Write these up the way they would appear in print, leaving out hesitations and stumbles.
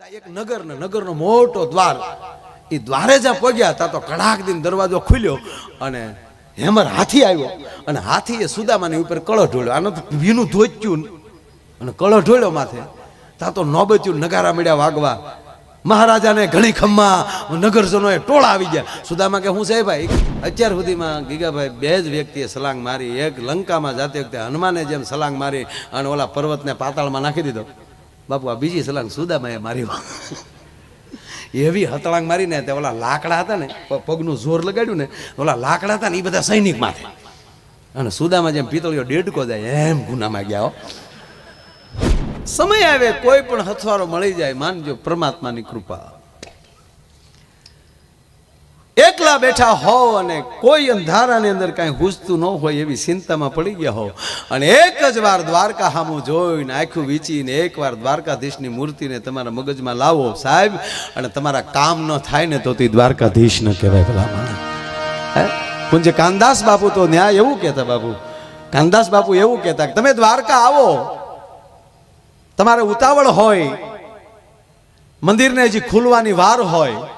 એક નગરનો મોટો દ્વાર, એ દ્વારે જ્યાં પહોંચ્યા ત્યાં તો કડાક દીન દરવાજો ખુલ્યો અને હેમર હાથી આવ્યો અને હાથીએ સુદામાની ઉપર કળો ઢોળ્યો. આનો તો ભીનું ધોચ્યું અને કળો ઢોળ્યો માથે. ત્યાં તો નોબત્યું નગારા મળ્યા વાગવા. મહારાજાને ઘણી ખમ્મા નગરજનોએ ટોળા આવી ગયા. સુદામા કે હું છે ભાઈ, અત્યાર સુધીમાં ગીગાભાઈ બે જ વ્યક્તિએ સલાંગ મારી. એક લંકામાં જાતે વખતે હનુમાને જેમ સલાંગ મારી અને ઓલા પર્વતને પાતાળમાં નાખી દીધો. બાપુ આ બીજી સલાંગ સુદામાએ મારી. એવી હતળાંગ મારીને તે ઓલા લાકડા હતા ને, પગનું જોર લગાડ્યું ને, ઓલા લાકડા હતા ને એ બધા સૈનિક માથે. અને સુદામા જેમ પિતળીઓ ડેડકો જાય એમ ગુનામાં ગયા. સમય આવે કોઈ પણ હથવારો મળી જાય, માનજો પરમાત્માની કૃપા. એકલા બેઠા હો અને કોઈ અંધારાની અંદર કાંઈ હુજતું ન હોય એવી ચિંતામાં પડી ગયા હો અને એક જ વાર દ્વારકા સામું જોઈને આખું વીંચીને એકવાર દ્વારકાધીશની મૂર્તિને તમારા મગજમાં લાવો સાહેબ, અને તમારા કામ ન થાય ને તો તે દ્વારકાધીશ ન કહેવાય. ભલા માણસ પૂજ્ય કાનદાસ બાપુ તો ન્યાય એવું કહેતા. બાપુ કાનદાસ બાપુ એવું કહેતા કે તમે દ્વારકા આવો, તમારે ઉતાવળ હોય, મંદિરને હજી ખુલવાની વાર હોય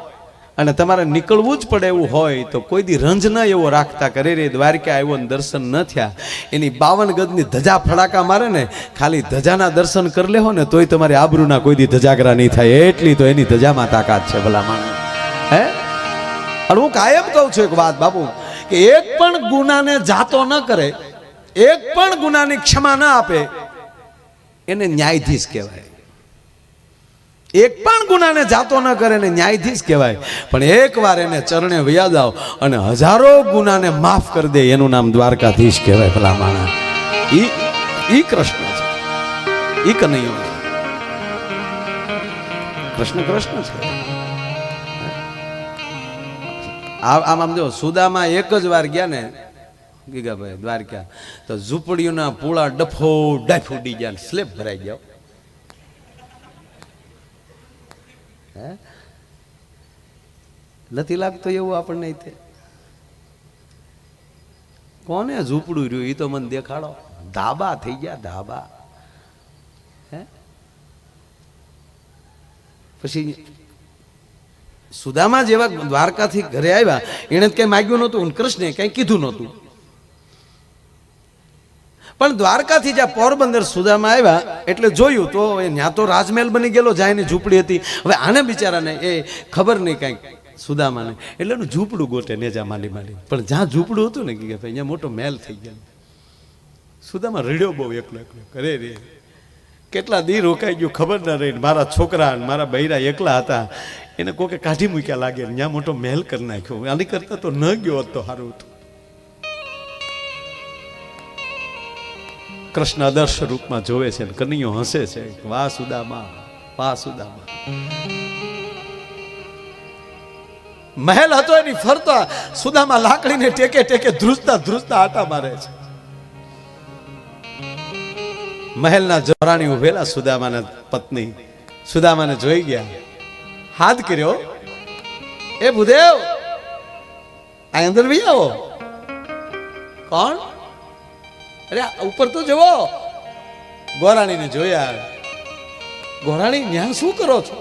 અને તમારે નીકળવું જ પડે એવું હોય તો કોઈ દી રંજ ન એવો રાખતા કરે રે દ્વારકા આવ્યો ને દર્શન ન થયા. એની 52 ગજની ધજા ફડાકા મારે ને, ખાલી ધજાના દર્શન કરી લેહો ને તોય તમારી આબરૂના કોઈ દી ધજાગરા નહીં થાય. એટલી તો એની ધજામાં તાકાત છે ભલા માણસ. હે, અને હું કાયમ કહું છું એક વાત બાપુ, કે એક પણ ગુનાને જાતો ન કરે, એક પણ ગુનાની ક્ષમા ન આપે, એને ન્યાયાધીશ કહેવાય. એક પણ ગુનાને જાતો ન કરે ને ન્યાયાધીશ કહેવાય. પણ એકવાર એને ચરણે વયા જાઓ અને હજારો ગુનાને માફ કરી દે, એનું નામ દ્વારકાધીશ કહેવાય. ભલા માણસ, ઈ કૃષ્ણ છે, ઈ કનૈયો છે. કૃષ્ણ કૃષ્ણ છે. આમ જો સુદામા એક જ વાર ગયા ને ગીગાભાઈ દ્વારકા, તો ઝૂંપડીઓના પૂળા ડફો ડાફ ઉડી ગયા, સ્લેબ ભરાઈ ગયા. નથી લાગતો એવું આપણને? કોને ઝૂંપડું રહ્યું એ તો મને દેખાડો. ધાબા થઈ ગયા, ધાબા. હે, પછી સુદામા જેવા દ્વારકાથી ઘરે આવ્યા, એને કઈ માગ્યું નહોતું, કૃષ્ણે કઈ કીધું નહોતું. પણ દ્વારકાથી જ્યાં પોરબંદર સુદામા આવ્યા એટલે જોયું તો ત્યાં તો રાજમહેલ બની ગયેલો, જાય એની ઝૂંપડી હતી. હવે આને બિચારાને એ ખબર નહીં કાંઈક સુદામાને, એટલે એનું ઝૂંપડું ગોટે નેજા માંડી માંડી. પણ જ્યાં ઝૂંપડું હતું ને કે ભાઈ અહીંયા મોટો મહેલ થઈ ગયો. સુદામા રડ્યો બહુ એકલો એકલો. અરે રે કેટલા દી રોકાઈ ગયું ખબર ના રહી. મારા છોકરા મારા બૈરા એકલા હતા, એને કોકે કાઢી મૂક્યા લાગે, ત્યાં મોટો મહેલ કરી નાખ્યો. આની કરતા તો ન ગયો હોત તો સારું હતું. કૃષ્ણ આદર્શ રૂપમાં જોવે છે, કનૈયો હસે છે. વાહ સુદામા, વાહ સુદામા. મહેલ હતો એની ફરતા સુદામા લાકડીને ટેકે ટેકે ધ્રુજતા ધ્રુજતા આટા મારે છે. મહેલના જોરાણી ઉભેલા સુદામાના પત્ની સુદામાને જોઈ ગયા, હાથ કર્યો, એ ભૂદેવ આ અંદર ભી આવો. કોણ? અરે ઉપર તો જવો. ગોરાણીને જોયા. ગોરાણી ન્યા શું કરો છો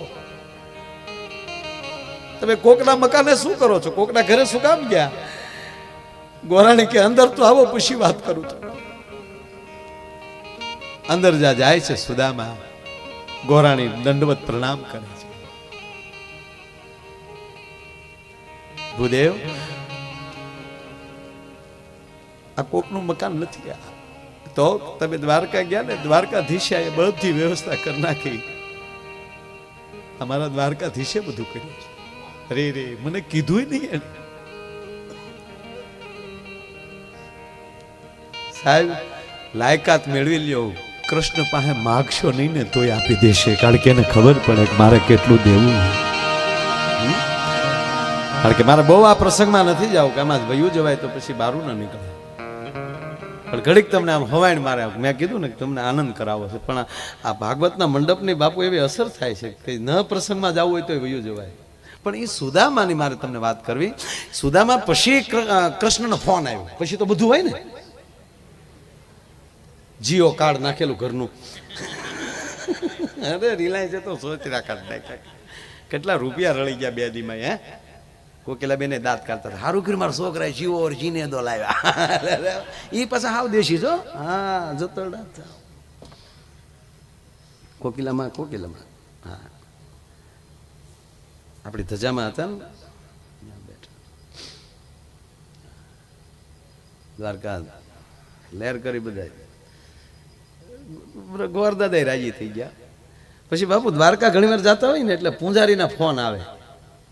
તમે? કોકના મકાને શું કરો છો? કોકના ઘરે શું કામ ગયા? ગોરાણી કે અંદર તો આવો, પછી વાત કરું છું. અંદર જાય છે સુદામા. ગોરાણી દંડવત પ્રણામ કરે છે. ભૂદેવ આ કોકનું મકાન નથી, તો તમે દ્વારકા ગયા ને, દ્વારકાધીશે બધી વ્યવસ્થા કરી નાખી. અમારા દ્વારકાધીશે બધું કર્યું છે. અરે રે મને કીધું નહીં એને. સાહેબ લાયકાત મેળવી લ્યો, કૃષ્ણ પાસે માગશો નહીં ને તોય આપી દેશે. કારણ કે એને ખબર પડે કે મારે કેટલું દેવું. કારણ કે મારે બહુ આ પ્રસંગમાં નથી જાવ કે આમાં ભયું જવાય તો પછી બારું ના નીકળે. પણ ઘડીક તમને આમ હવાઈણ મારે. મેં કીધું ને કે તમને આનંદ કરાવો છે, પણ આ ભાગવતના મંડપની બાપુ એવી અસર થાય છે કે ન પ્રસંગમાં જવું હોય તો વયું જવાય. પણ એ સુદામાની મારે તમને વાત કરવી. સુદામા પછી કૃષ્ણનો ફોન આવ્યો, પછી તો બધું હોય ને, જીઓ કાર્ડ નાખેલું ઘરનું. અરે રિલાયન્સ તો સોચ રાખા નાખ્યા, કેટલા રૂપિયા રળી ગયા બે દીમાં. હે કોકિલા બેને દાંત કાઢતા હતા, સારું કર્યું મારા છોકરાએ શિવોર જીને દો લાવ્યા. એ પાછા હાવ દેશી છો. હા જતરડા કોકિલામાં હા આપણી ધજામાં હતા ને બેઠા દ્વારકા લહેર કરી બધા. ગોરદાદા રાજી થઈ ગયા. પછી બાપુ દ્વારકા ઘણી વાર જતા હોય ને એટલે પૂંજારીના ફોન આવે,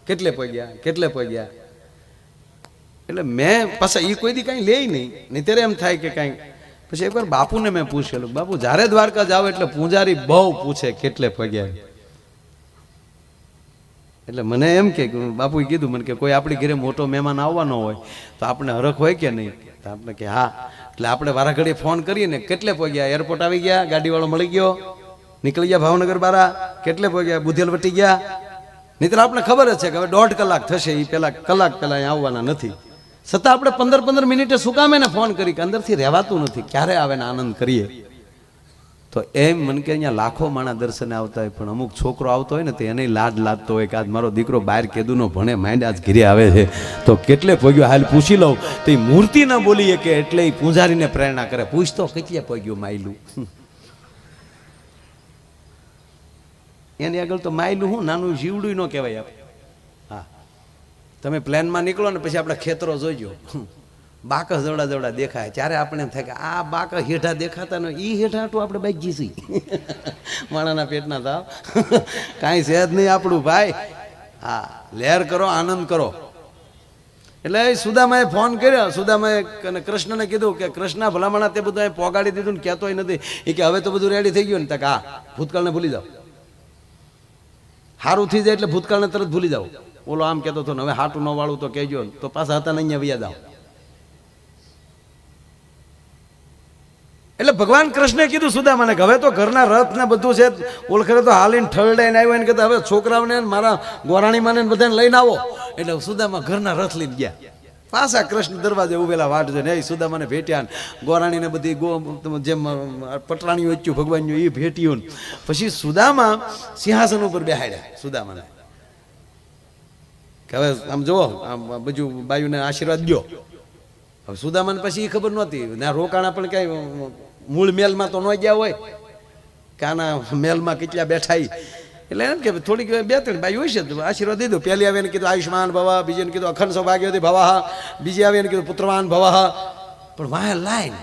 કેટલે પગ્યા એટલે મેં પાછા એ કોઈ દી કાંઈ લે નહીં ત્યારે એમ થાય કે કાંઈ. પછી એકવાર બાપુને મેં પૂછેલું, બાપુ જ્યારે દ્વારકા જાવ એટલે પૂંજારી બહુ પૂછે કેટલે પગ્યા. એટલે મને એમ કે બાપુએ કીધું મને કે કોઈ આપણી ઘરે મોટો મહેમાન આવવાનો હોય તો આપણે હરખ હોય કે નહીં? તો આપણે કે હા. એટલે આપણે વારા ઘડીએ ફોન કરીએ ને, કેટલે પગ્યા? એરપોર્ટ આવી ગયા, ગાડીવાળો મળી ગયો, નીકળી ગયા ભાવનગર બારા, કેટલે પગ્યા? બુધેલ વટી ગયા. નહીંતર આપણે ખબર જ છે કે હવે 1.5 કલાક થશે, એ પેલા કલાક પહેલા અહીં આવવાના નથી. છતાં આપણે 15 મિનિટે શું કામ એને ફોન કરી કે અંદરથી રહેવાતું નથી, ક્યારે આવે ને આનંદ કરીએ. તો એમ મને કે અહીંયા લાખો માણા દર્શને આવતા હોય, પણ અમુક છોકરો આવતો હોય ને તો એને લાડ લાગતો હોય કે આજ મારો દીકરો બહાર કેદુનો ભણે માંડ આજ ઘરે આવે છે તો કેટલે પગ્યો હાલ પૂછી લઉં. તો એ મૂર્તિ ના બોલીએ કે એટલે એ પૂંજારીને પ્રેરણા કરે, પૂછતો કેટલે પગ્યો માયલું. એની આગળ તો માયલું હું નાનું જીવડું ન કહેવાય. હા તમે પ્લેનમાં નીકળો ને પછી આપણે ખેતરો જોઈજો, બાકસ જવડા દેખાય, ત્યારે આપણે એમ થાય કે આ બાકસ હેઠા દેખાતા ને એ હેઠાટું આપણે બાઈક જીસી માણાના પેટના તાવ કાંઈ છે જ નહીં આપણું ભાઈ. હા લહેર કરો, આનંદ કરો. એટલે સુદામાએ ફોન કર્યો, સુદામાએ કૃષ્ણને કીધું કે કૃષ્ણ ભલામણા તે બધું પોગાડી દીધું ને કહેતોય નથી. એ કે હવે તો બધું રેડી થઈ ગયું ને? તક હા ભૂતકાળને ભૂલી જાઓ, સારું થઈ જાય એટલે ભૂતકાળને તરત ભૂલી જાઓ. ઓલો આમ કહેતો હતો ને હવે હાટું ન વાળું તો કહેજો, તો પાછા હતા ને અહીંયા વ્યા જાઓ. એટલે ભગવાન કૃષ્ણે કીધું સુદામાને કે હવે તો ઘરના રથ ને બધું છે, ઓળખરે તો હાલીને ઠરડાઈને આવ્યો ને કહેતા હવે છોકરાઓને મારા ગોરાણીમાને બધાને લઈને આવો. એટલે સુદામા ઘરના રથ લઈને ગયા. પાછા કૃષ્ણ દરવાજે ઉભેલા વાટ જોઈને એ સુદામાને ભેટ્યા, ગોરાણીને બધી જેમ પટરાણીઓ વચ્યું ભગવાન એ ભેટ્યું. પછી સુદામા સિંહાસન ઉપર બેહાડ્યા સુદામાને કે હવે આમ જુઓ આમ બીજું બાયુને આશીર્વાદ દો. હવે સુદામાને પછી એ ખબર નહોતી, ના રોકાણા પણ કઈ મૂળ મેલમાં તો ન ગયા હોય કે આના મેલમાં કેટલા બેઠા. એટલે એમ કે થોડીક 2-3 બાઈ હોય છે આશીર્વાદ દીધો. પહેલી આવે એને કીધું આયુષ્માન ભવા, બીજીને કીધું અખંડ સૌભાગ્યવતી ભવાહ, બીજી આવે એને કીધું પુત્રવાન ભવાહ. પણ વાહ લાઈન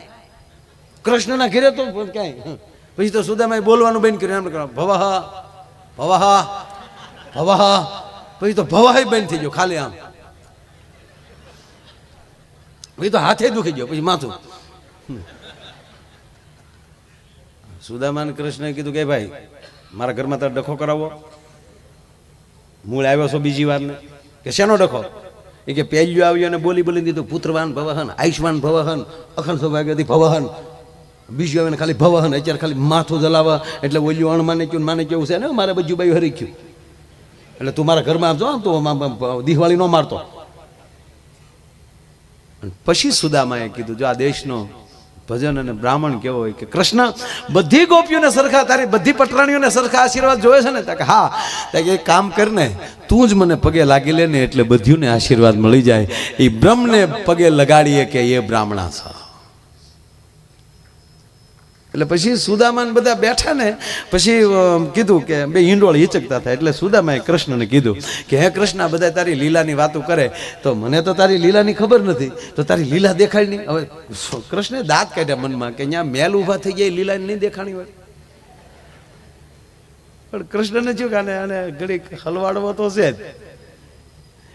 કૃષ્ણના ઘેરે તો ક્યાંય. પછી તો સુદામાએ બોલવાનું બંધ કર્યું, એમ ભવાહ ભવાહ ભવાહ. પછી તો ભવાહ બંધ થઈ ગયો, ખાલી આમ. પછી તો હાથે દુખી ગયો, પછી માથું. સુદામાને કૃષ્ણએ કીધું કે ભાઈ મારા ઘરમાં તારે ડખો કરાવો. મૂળ આવ્યો છો બીજી વાર ને કે શેનો ડખો? એ કે પહેલ્યો આવ્યો અને બોલી દીધું પુત્રવાન ભવહન, આયુષ્માન ભવહન, અખંડ સૌભાગ્યવતી ભવહન. બીજું આવે ને ખાલી ભવહન. અત્યારે ખાલી માથું જલાવા એટલે ઓલ્યું અણમાને ક્યું માને કેવું છે ને મારે બધું બાયું હરી ગયું. એટલે તું મારા ઘરમાં આવજો, આમ તો દિવાળી ન મારતો. પછી સુદામાએ કીધું જો આ દેશનો ભજન અને બ્રાહ્મણ કેવો હોય કે કૃષ્ણ બધી ગોપીઓને સરખા, તારી બધી પટરાણીઓને સરખા આશીર્વાદ જોવે છે ને? કે હા. એક કામ કરને, તું જ મને પગે લાગી લે ને એટલે બધીઓને આશીર્વાદ મળી જાય. એ બ્રહ્મને પગે લગાડીએ કે એ બ્રાહ્મણા છે. એટલે પછી સુદામાને બધા બેઠા ને પછી કીધું કે બે હિંડોળ હિચકતા થાય. એટલે સુદામાએ કૃષ્ણને કીધું કે હે કૃષ્ણ, બધા તારી લીલાની વાતો કરે તો મને તો તારી લીલાની ખબર નથી, તો તારી લીલા દેખાડી નહીં. હવે કૃષ્ણે દાંત કાઢ્યા મનમાં કે અહીંયા મેલ ઊભા થઈ ગયા લીલા નહીં દેખાણી હોય. પણ કૃષ્ણને શું કે આને ઘડીક હલવાડવો તો છે જ.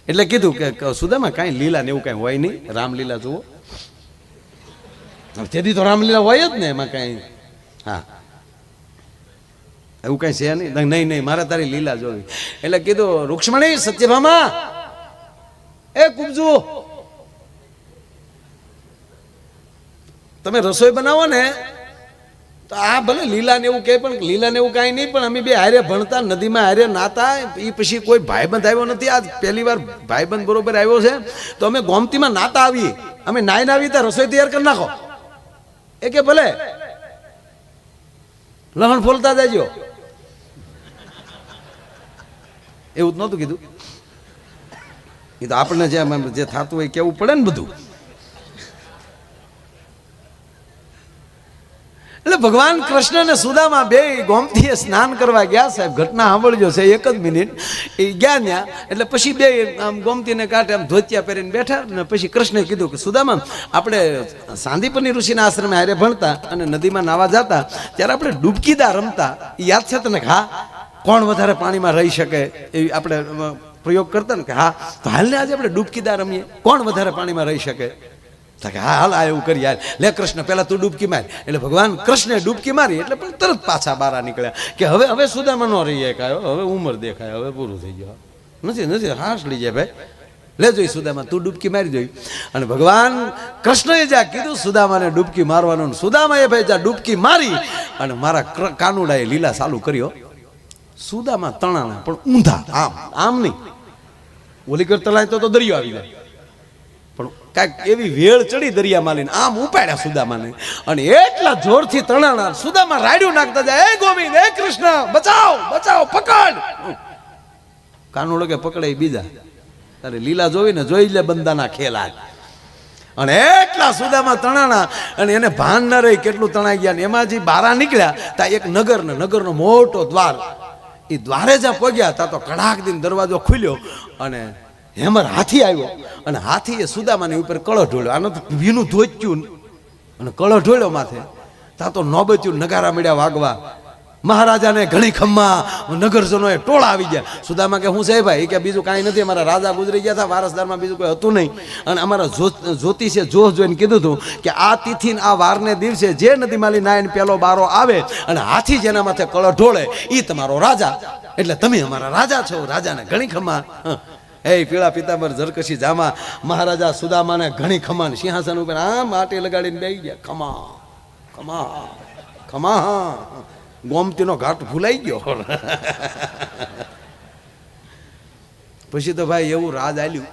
એટલે કીધું કે સુદામા કાંઈ લીલા ને એવું કાંઈ હોય નહીં, રામલીલા જુઓ. તેથી તો રામલીલા હોય જ ને, એમાં કઈ હા એવું કઈ છે નહીં. નહીં મારે તારી લીલા જોવી. એટલે કીધું રૂક્ષ્મણી, સત્યભામા, એ કુબજુ, તમે રસોઈ બનાવો ને તો આ ભલે લીલા ને એવું કહે, પણ લીલા ને એવું કાંઈ નહીં. પણ અમે બે હારે ભણતા, નદીમાં હારે નાતા. એ પછી કોઈ ભાઈબંધ આવ્યો નથી, આજ પહેલી વાર ભાઈબંધ બરોબર આવ્યો છે. તો અમે ગોમતીમાં નાતા આવીએ, અમે નાઈને આવીએ ત્યાં રસોઈ તૈયાર કરી નાખો. એ કે ભલે લહણ ફોલતા જાજો. એવું જ નહોતું કીધું. એ તો આપણને જે થતું હોય કેવું પડે ને બધું. એટલે ભગવાન કૃષ્ણ ને સુદામા બે ગોમતીએ સ્નાન કરવા ગયા. સાહેબ ઘટના સાંભળજો છે, એક જ મિનિટ. એ ગયા ત્યાં એટલે પછી બે આમ ગોમતીને કાંઠે આમ ધોતિયા પહેરીને બેઠા ને પછી કૃષ્ણે કીધું કે સુદામા, આપણે સાંદીપની ઋષિના આશ્રમે હારે ભણતા અને નદીમાં નાવા જતા ત્યારે આપણે ડૂબકીદાર રમતા. એ યાદ છે તને? હા. કોણ વધારે પાણીમાં રહી શકે એવી આપણે પ્રયોગ કરતા ને કે હા, તો હાલને આજે આપણે ડૂબકીદાર રમીએ, કોણ વધારે પાણીમાં રહી શકે? હા હાલ આ એવું કરી યાર, લે કૃષ્ણ પેલા તું ડૂબકી મારી. એટલે ભગવાન કૃષ્ણે ડૂબકી મારી એટલે પણ તરત પાછા બહાર નીકળ્યા કે હવે સુદામા નો રહી કાયો, હવે ઉંમર દેખાય, હવે પૂરું થઈ ગયું. નથી હાશ લઈ જાય ભાઈ, લે જોઈ સુદામા તું ડૂબકી મારી જોઈ. અને ભગવાન કૃષ્ણએ જ્યાં કીધું સુદામાને ડૂબકી મારવાનું, સુદામાએ ભાઈ જ્યાં ડૂબકી મારી અને મારા કાનુડાએ લીલા ચાલુ કર્યો. સુદામા તણાણા પણ ઊંધા, આમ નહીં. ઓલી કર તળાય તો દરિયો આવી જાય, પણ કાંઈક એવી વેળ ચડી દરિયામાં લઈને આમ ઉપાડ્યા સુદામાને અને એટલા જોરથી તણાણા સુદામા રાડ્યું નાખતા જાય, એ ગોવિંદ, એ કૃષ્ણ, બચાવ બચાવ, પકડ. કાનુડો કે પકડે બીજા, તારે લીલા જોઈને જોઈ લે બંદાના ખેલા. અને એટલા સુદામા તણાણા અને એને ભાન ન રહી કેટલું તણાઈ ગયા. એમાં જે બારા નીકળ્યા ત્યાં એક નગરનો મોટો દ્વાર, એ દ્વારે જ્યાં પહોંચ્યા ત્યાં તો કડાક દીને દરવાજો ખુલ્યો અને હેમર હાથી આવ્યો અને હાથીએ સુદામાની ઉપર કળો ઢોળ્યો. આનો તો ભીનું ધોચ્યું અને કળો ઢોળ્યો માથે. ત્યાં તો નોબત્યું, નગારા મળ્યા વાગવા. મહારાજાને ઘણી ખમ્મા, નગરજનોએ ટોળા આવી ગયા. સુદામા કે હું છે ભાઈ? કે બીજું કાંઈ નથી, અમારા રાજા ગુજરી ગયા હતા, વારસદારમાં બીજું કોઈ હતું નહીં. અને અમારા જ્યોતિષે જોઈને કીધું હતું કે આ તિથિ આ વારને દિવસે જે નદીમાલી નાયન પેલો બારો આવે અને હાથી જેના માથે કળો ઢોળે એ તમારો રાજા, એટલે તમે અમારા રાજા છો. રાજાને ઘણી ખમ્મા. હે પીળા પિતાંબર ઝરકશી જામા, મહારાજા સુદામાને ઘણી ખમાન સિંહાસન ઉપર આમ માટી લગાડીને બેસી ગયા. ખમા ખમા ખમા. ગોમતીનો ઘાટ ભૂલાઈ ગયો. પછી તો ભાઈ એવું રાજ આલ્યું,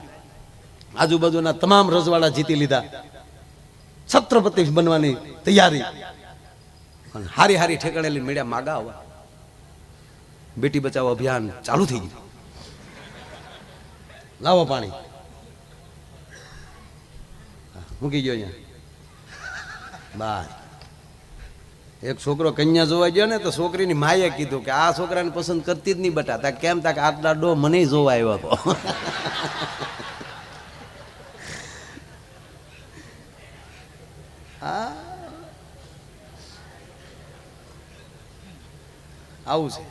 આજુબાજુના તમામ રજવાડા જીતી લીધા, છત્રપતિ બનવાની તૈયારી. હારી હારી ઠેકાણે લઈને મેળ્યા માગા આવવા. બેટી બચાવો અભિયાન ચાલુ થઈ ગયું. લાવો પાણી, મૂકી ગયો અહીંયા. બાય એક છોકરો કન્યા જોવા ગયો ને તો છોકરીની માએ કીધું કે આ છોકરાને પસંદ કરતી જ નહીં બટા. તા કેમ? તા આટલા ડો મને જોવા આવ્યો હતો. આવું છે.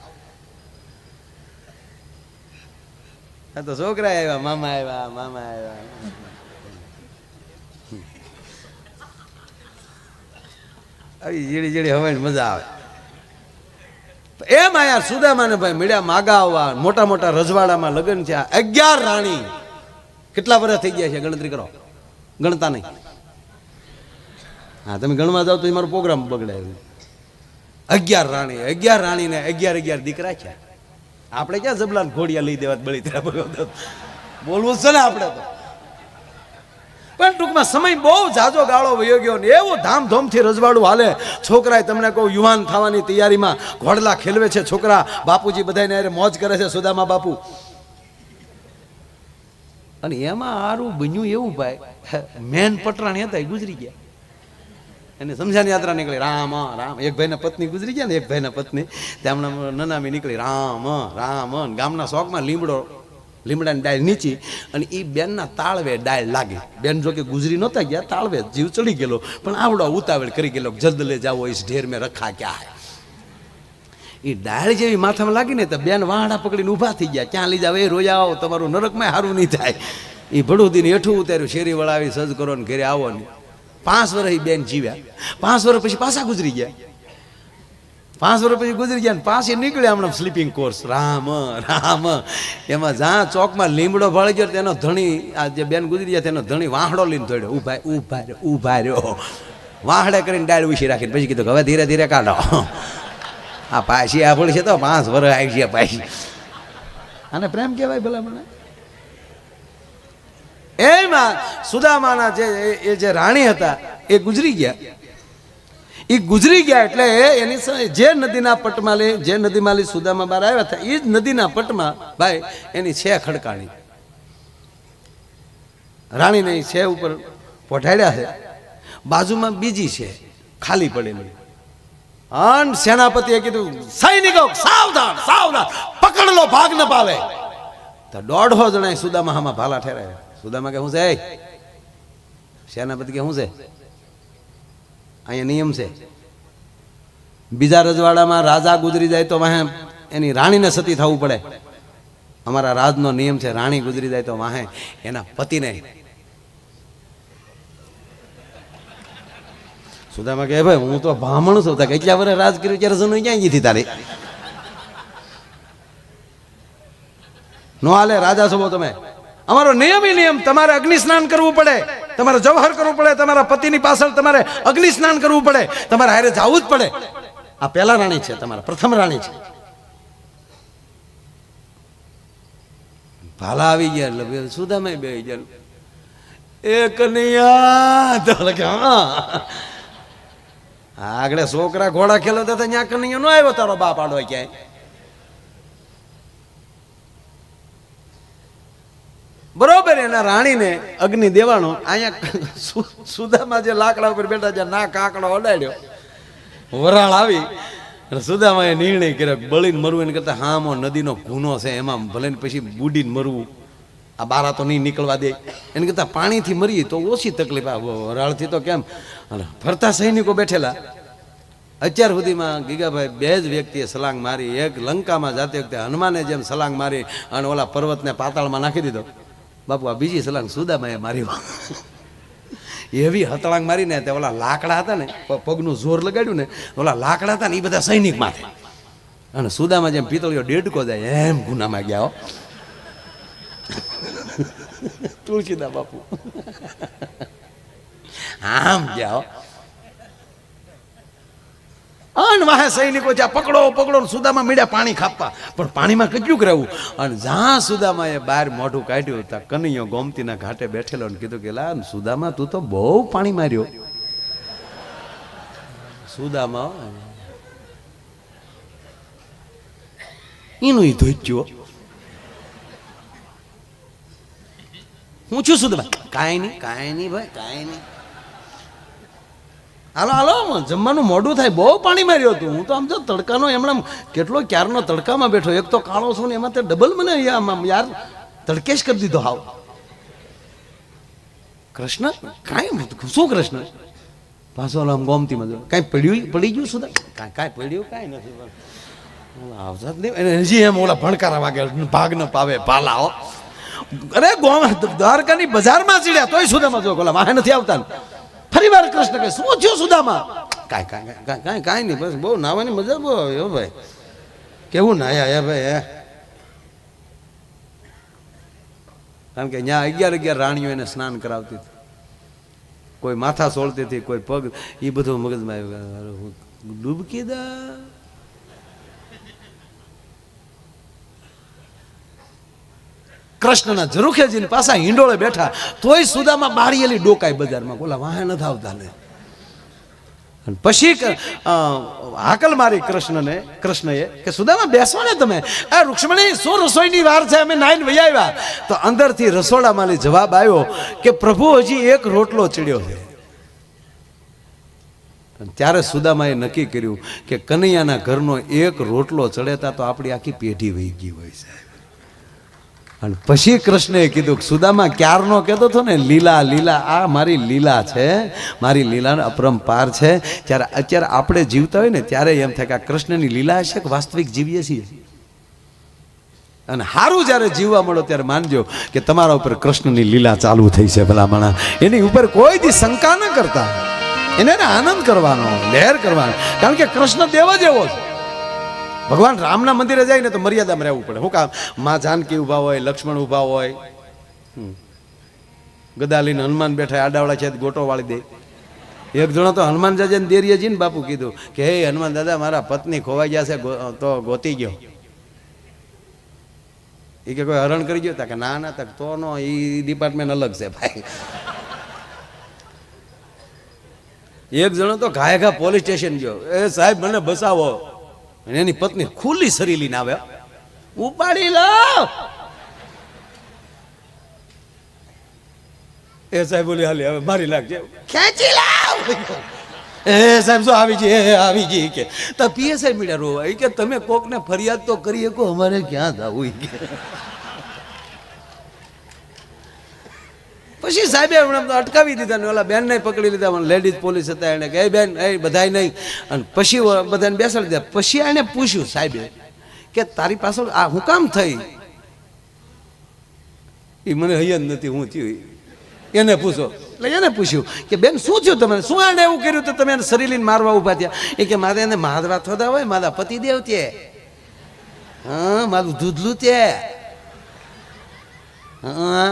આ તો છોકરા આવ્યા, મામા આવ્યા, મામા આવ્યા. આવી જીડી જીડી હવે મજા આવે. એમ આયા સુદામાને ભાઈ મળ્યા માગા આવવા. મોટા મોટા રજવાડામાં લગ્ન છે. 11 રાણી. કેટલા વર્ષ થઈ ગયા છે ગણતરી કરો, ગણતા નહીં. હા તમે ગણવા જાવ તો મારો પ્રોગ્રામ બગડે. 11 રાણી, 11 રાણીને 11 દીકરા છે. આપણે ક્યાં જબલાન ઘોડિયા લઈ દેવા બળીતરા બોલવું છે ને આપણે તો. પણ ટૂંકમાં સમય બહુ જાજો ગાળો વયો ગયો ને એવું ધામધૂમથી રજવાડું હાલે. છોકરાએ તમને કહું યુવાન થવાની તૈયારીમાં ઘોડલા ખેલવે છે છોકરા. બાપુજી બધાને અરે મોજ કરે છે સુદામા બાપુ. અને એમાં હારું બન્યું એવું ભાઈ, મેન પટરાણી હતા એ ગુજરી ગયા. એને સમજાની યાત્રા નીકળી. રામ રામ. એક ભાઈના પત્ની ગુજરી ગયા ને, એક ભાઈના પત્ની તેમના નનામી નીકળી. રામ રામ. ગામના શોખમાં લીમડાની ડાળ નીચી અને એ બેનના તાળવે ડાળ લાગી. બેન જો કે ગુજરી નહોતા ગયા, તાળવે જીવ ચડી ગયેલો પણ આવડો ઉતાવળ કરી ગયેલો. જલ્દ લે જાવો ઇસ ઢેર મેં રખા ક્યાં. એ ડાળ જેવી માથામાં લાગી ને તો બેન વાહડા પકડીને ઊભા થઈ ગયા. ક્યાં લઈ જાવ? એ રોયા તમારું નરકમાં સારું નહીં થાય. એ ભડુદીને હેઠું ઉતાર્યું, શેરી વળાવી સજ કરો ને ઘરે આવો ને. 5 વર્ષ બેન જીવ્યા. 5 વર્ષ પછી પાછા ગુજરી ગયા. 5 વર્ષ પછી ગુજરી ગયા ને પાછી નીકળ્યા હમણાં સ્લીપિંગ કોર્સ. રામ રામ. એમાં જ્યાં ચોકમાં લીમડો ભળી ગયો તેનો ધણી, આ જે બેન ગુજરી ગયા તેનો ધણી વાહડો લઈને દોડ્યો. ઊભા રહ્યો. વાહડે કરીને ડાળ ઉછી રાખીને પછી કીધું હવે ધીરે ધીરે કાઢો. આ પાછી આ ભળી છે તો 5 વર્ષ આવી ગયા પાછી. આને પ્રેમ કહેવાય ભલા મને? એમાં સુદામાના જે રાણી હતા એ ગુજરી ગયા. એ ગુજરી ગયા એટલે એની જે નદીના પટમાં લે, જે નદીમાં લે સુદામા બહાર આવ્યા હતા, એ જ નદીના પટમાં ભાઈ એની છે ખડકાણી, રાણીને છે ઉપર પોઢાડ્યા છે, બાજુમાં બીજી છે ખાલી પડેલી. અન સેનાપતિએ કીધું, સૈનિકો સાવધાન સાવધાન, પકડ લો, ભાગ ન પાવે. તો 150 જણા સુદામા હામાં ભાલા ઠેરાયા. સુદામા કે શું છે? સેનાપતિ કે શું છે? અહીંયા નિયમ છે, બીજા રજવાડામાં રાજા ગુજરી જાય તો વાહે એની રાણીને સતી થવું પડે. અમારા રાજનો નિયમ છે, રાણી ગુજરી જાય તો વાહે એના પતિને. સુદામા કહે, ભાઈ હું તો બ્રાહ્મણ છું, કેટલા વર્ષ રાજ કર્યું ત્યારે જનુ ક્યાં ગઈ હતી તારી? નો હાલે, રાજા છો તમે. અમારો નિયમ નિયમ, તમારે અગ્નિ સ્નાન કરવું પડે, તમારે જવહર કરવું પડે, તમારા પતિની પાછળ તમારે અગ્નિ સ્નાન કરવું પડે, તમારે હારે જવું જ પડે. આ પહેલા રાણી છે, તમારા પ્રથમ રાણી છે. ભાલા આવી ગયા એટલે સુદામા બે ગયા, એ કનૈયા તો હા, આગળ છોકરા ઘોડા ખેલતા હતા ત્યાં કનૈયો નો આવ્યો તારો બાપ આડો ક્યાંય. બરોબર, એના રાણીને અગ્નિ દેવાનો. અહીંયા સુદામા જે લાકડા ઉપર બેઠા છે, ના કાકડો અડાડ્યો, વરાળ આવી, સુદામાએ નિર્ણય કર્યો બળીને મરવું એને કરતા હામો નદીનો ગુનો છે, એમાં ભલે પછી બુડીને મરવું, આ બારા તો નહીં નીકળવા દે, એને કરતા પાણીથી મરીએ તો ઓછી તકલીફ. આ વરાળથી તો કેમ. ફરતા સૈનિકો બેઠેલા. અત્યાર સુધીમાં ગીગાભાઈ બે જ વ્યક્તિએ સલાંગ મારી. એક લંકામાં જાતે વખતે હનુમાને જેમ સલાંગ મારી અને ઓલા પર્વતને પાતાળમાં નાખી દીધો. બાપુ આ બીજી સલાંગ સુદામાએ મારી. એવી હતળાંગ મારીને તે ઓલા લાકડા હતા ને, પગનું જોર લગાડ્યું ને, ઓલા લાકડા હતા ને એ બધા સૈનિક માથે, અને સુદામા જેમ પિતળીઓ ડેડકો જાય એમ ગુનામાં ગયા. તુલસીદા બાપુ આમ ગયા. અન વાહે સૈનિકો જ્યાં પકડો પકડો, સુદામા મીડ્યા પાણી ખાપવા, પણ પાણીમાં કેટલું રહેવું. અને જ્યાં સુદામાએ બહાર મોઢું કાઢ્યું ત્યાં કનૈયો ગોમતીના ઘાટે બેઠેલો ને કીધું કે લા સુદામા તું તો બહુ પાણી માર્યો. સુદામા એનું ધોચ્યો. હું છું સુદામા, કાંઈ નહીં ભાઈ, કાંઈ નહીં, હાલો હાલો જમવાનું મોડું થાય, બહુ પાણી માર્યું હતું. હું તો આમ જો તડકાનો એમણે કેટલો ક્યારનો તડકામાં બેઠો, એક તો કાળો છું ને એમાં તે ડબલ મને યાર તડકેશ કરી દીધો. હાવ કૃષ્ણ કાંઈ શું કૃષ્ણ પાછો આમ ગોમતીમાં જો કાંઈ પડી ગયું સુધા? કાંઈ પડ્યું કાંઈ નથી. આવતા જ નહીં હજી એમ ઓલા ભણકારા વાગે, ભાગ ન પાવે પાલા. અરે દ્વારકાની બજારમાં ચડ્યા તોય સુદામા જો ઓલા વાહે નથી આવતા. ફરી વાર કૃષ્ણ કહે, શું થયું સુદામા? કાંઈ નહીં, બસ બહુ નાવાની મજા બહુ આવે ભાઈ. કેવું નાયા ભાઈ? કારણ કે ત્યાં 11 રાણીઓ એને સ્નાન કરાવતી હતી, કોઈ માથા સોળતી હતી, કોઈ પગ, એ બધું મગજમાં આવ્યું. ડૂબકી દા કૃષ્ણના ઝરૂખેજીની પાછા હિંડોળે બેઠા તોય સુદામા બારીએલી ડોકાય બજારમાં, બોલા વાહે નથી આવતા ને. પછી હાકલ મારી કૃષ્ણએ કે સુદામા બેસો ને તમે, આ રૂક્ષ્મણી શું રસોઈની વાર છે, અમે નાઈને વહી આવ્યા. તો અંદરથી રસોડામાંથી જવાબ આવ્યો કે પ્રભુ હજી એક રોટલો ચડ્યો છે. ત્યારે સુદામાએ નક્કી કર્યું કે કનૈયાના ઘરનો એક રોટલો ચડેતા તો આપણી આખી પેઢી વહી ગઈ હોય છે. અને પછી કૃષ્ણએ કીધું સુદામા ક્યારનો કહેતો હતો ને લીલા લીલા, આ મારી લીલા છે, મારી લીલા અપરંપાર છે. ત્યારે અત્યારે આપણે જીવતા હોય ને ત્યારે એમ થાય કે આ કૃષ્ણની લીલા હશે કે વાસ્તવિક જીવીએ છીએ. અને સારું જ્યારે જીવવા મળો ત્યારે માનજો કે તમારા ઉપર કૃષ્ણની લીલા ચાલુ થઈ છે. ભલામણા એની ઉપર કોઈ દી શંકા ન કરતા, એને આનંદ કરવાનો, લહેર કરવાનો. કારણ કે કૃષ્ણ દેવ જ એવો છે. ભગવાન રામના મંદિરે જાય ને તો મર્યાદામાં રહેવું પડે. શું કામ? માં જાનકી ઊભા હોય, લક્ષ્મણ ઊભા હોય, ગદાલીને હનુમાન બેઠા આડાવાળા છે ગોટો વાળી દે. એક જણો તો હનુમાન દાદાને દેરીએજીને બાપુ કીધું કે હે હનુમાન દાદા મારા પત્ની ખોવાઈ ગયા છે તો ગોતી ગયો. એ કે કોઈ હરણ કરી ગયો? કે ના તક તો નો, એ ડિપાર્ટમેન્ટ અલગ છે ભાઈ. એક જણો તો ઘાયઘા પોલીસ સ્ટેશન ગયો, એ સાહેબ મને બસાવો. અને એની પત્ની ખુલ્લી સરી લઈને આવે, ઉપાડી લાવ. એ સાહેબ બોલી હાલી હવે મારી લાગજે, ખેંચી લાવ. એ સાહેબ શું આવી જઈ, આવી જઈ કે તો પીએસઆઈ મીડિયા રોવા કે તમે કોકને ફરિયાદ તો કરી શકો, અમારે ક્યાં જવું કે. પછી સાહેબે અટકાવી દીધા ને ઓલા બેન ને પકડી લીધા, લેડીઝ પોલીસ હતા, એને કે બેન એ બધાય નહીં. અને પછી બધાને બેસાડી દીધા. પછી એને પૂછ્યું સાહેબે કે તારી પાછળ આ હું કામ થઈ? એ મને હૈયા નથી હું થયું. એને પૂછો એટલે એને પૂછ્યું કે બેન શું થયું તમને, શું આને એવું કર્યું તો તમે એને શરીર લઈને મારવા ઉભા થયા? એ કે મારે એને મારવા થોડા હોય, મારા પતિદેવ તે, હા મારું દૂધલું તે, હા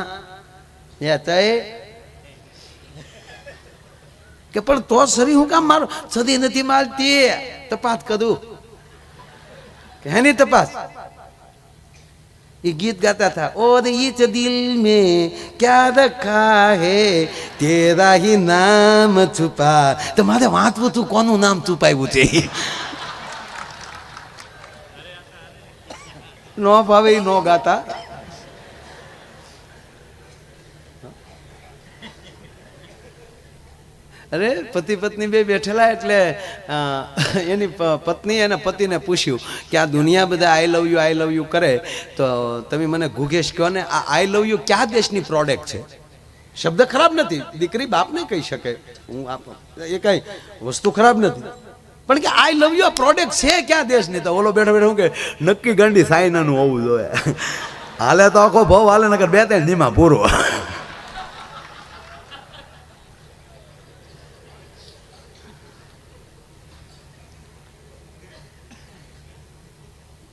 કે પણ તો શરીર હું કામ મારો? સદી નથી મારતી, તપાસ કરું કે હેની તપાસ. ये गीत गाता था, और इस दिल में क्या रखा है तेरा ही नाम छुपा. तो मारे वांचવું તું કોનું નામ છુપાવ્યું છે? નો ભાવે નો ગાતા. અરે પતિ પત્ની બે બેઠેલા એટલે એની પત્ની એના પતિને પૂછ્યું કે આ દુનિયા બધા આઈ લવ યુ કરે, તો તમે મને ગુગેશ કહો ને, આ આઈ લવ યુ ક્યાં દેશની પ્રોડક્ટ છે? શબ્દ ખરાબ નથી, દીકરી બાપને કહી શકે, હું એ કઈ વસ્તુ ખરાબ નથી, પણ કે આઈ લવ યુ આ પ્રોડક્ટ છે ક્યાં દેશની? તો ઓલો બેઠો બેઠો કે નક્કી ગંડી સાયનાનું હોવું જોઈએ. હાલે તો આખો ભાવ હાલે, નકર બે ત્રણ નીમાં પૂરો.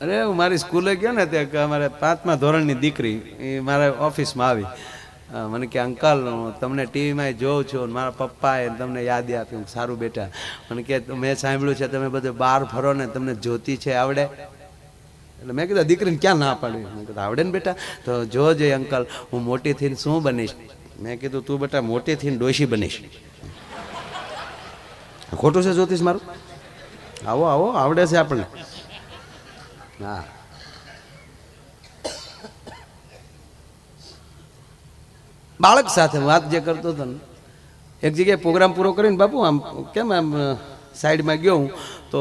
અરે હું મારી સ્કૂલે ગયો ને ત્યાં અમારે 5મા ધોરણની દીકરી એ મારા ઓફિસમાં આવી, મને કે અંકલ હું તમને ટીવીમાં જોઉં છું, મારા પપ્પાએ તમને યાદ આપ્યું. સારું બેટા, મને કે મેં સાંભળ્યું છે તમે બધું બહાર ફરો ને તમને જ્યોતિ છે આવડે? એટલે મેં કીધું દીકરીને ક્યાં ના પાડવી? મેં કીધું આવડે ને બેટા. તો જોજે અંકલ હું મોટી થઈને શું બનીશ. મેં કીધું તું બેટા મોટી થઈને ડોશી બનીશ. ખોટું છે જ્યોતિષ મારું? આવો આવો આવડે છે આપણને. હા બાળક સાથે વાત જે કરતો હતો ને, એક જગ્યાએ પ્રોગ્રામ પૂરો કરીને બાપુ આમ કેમ આમ સાઈડમાં ગયો હું, તો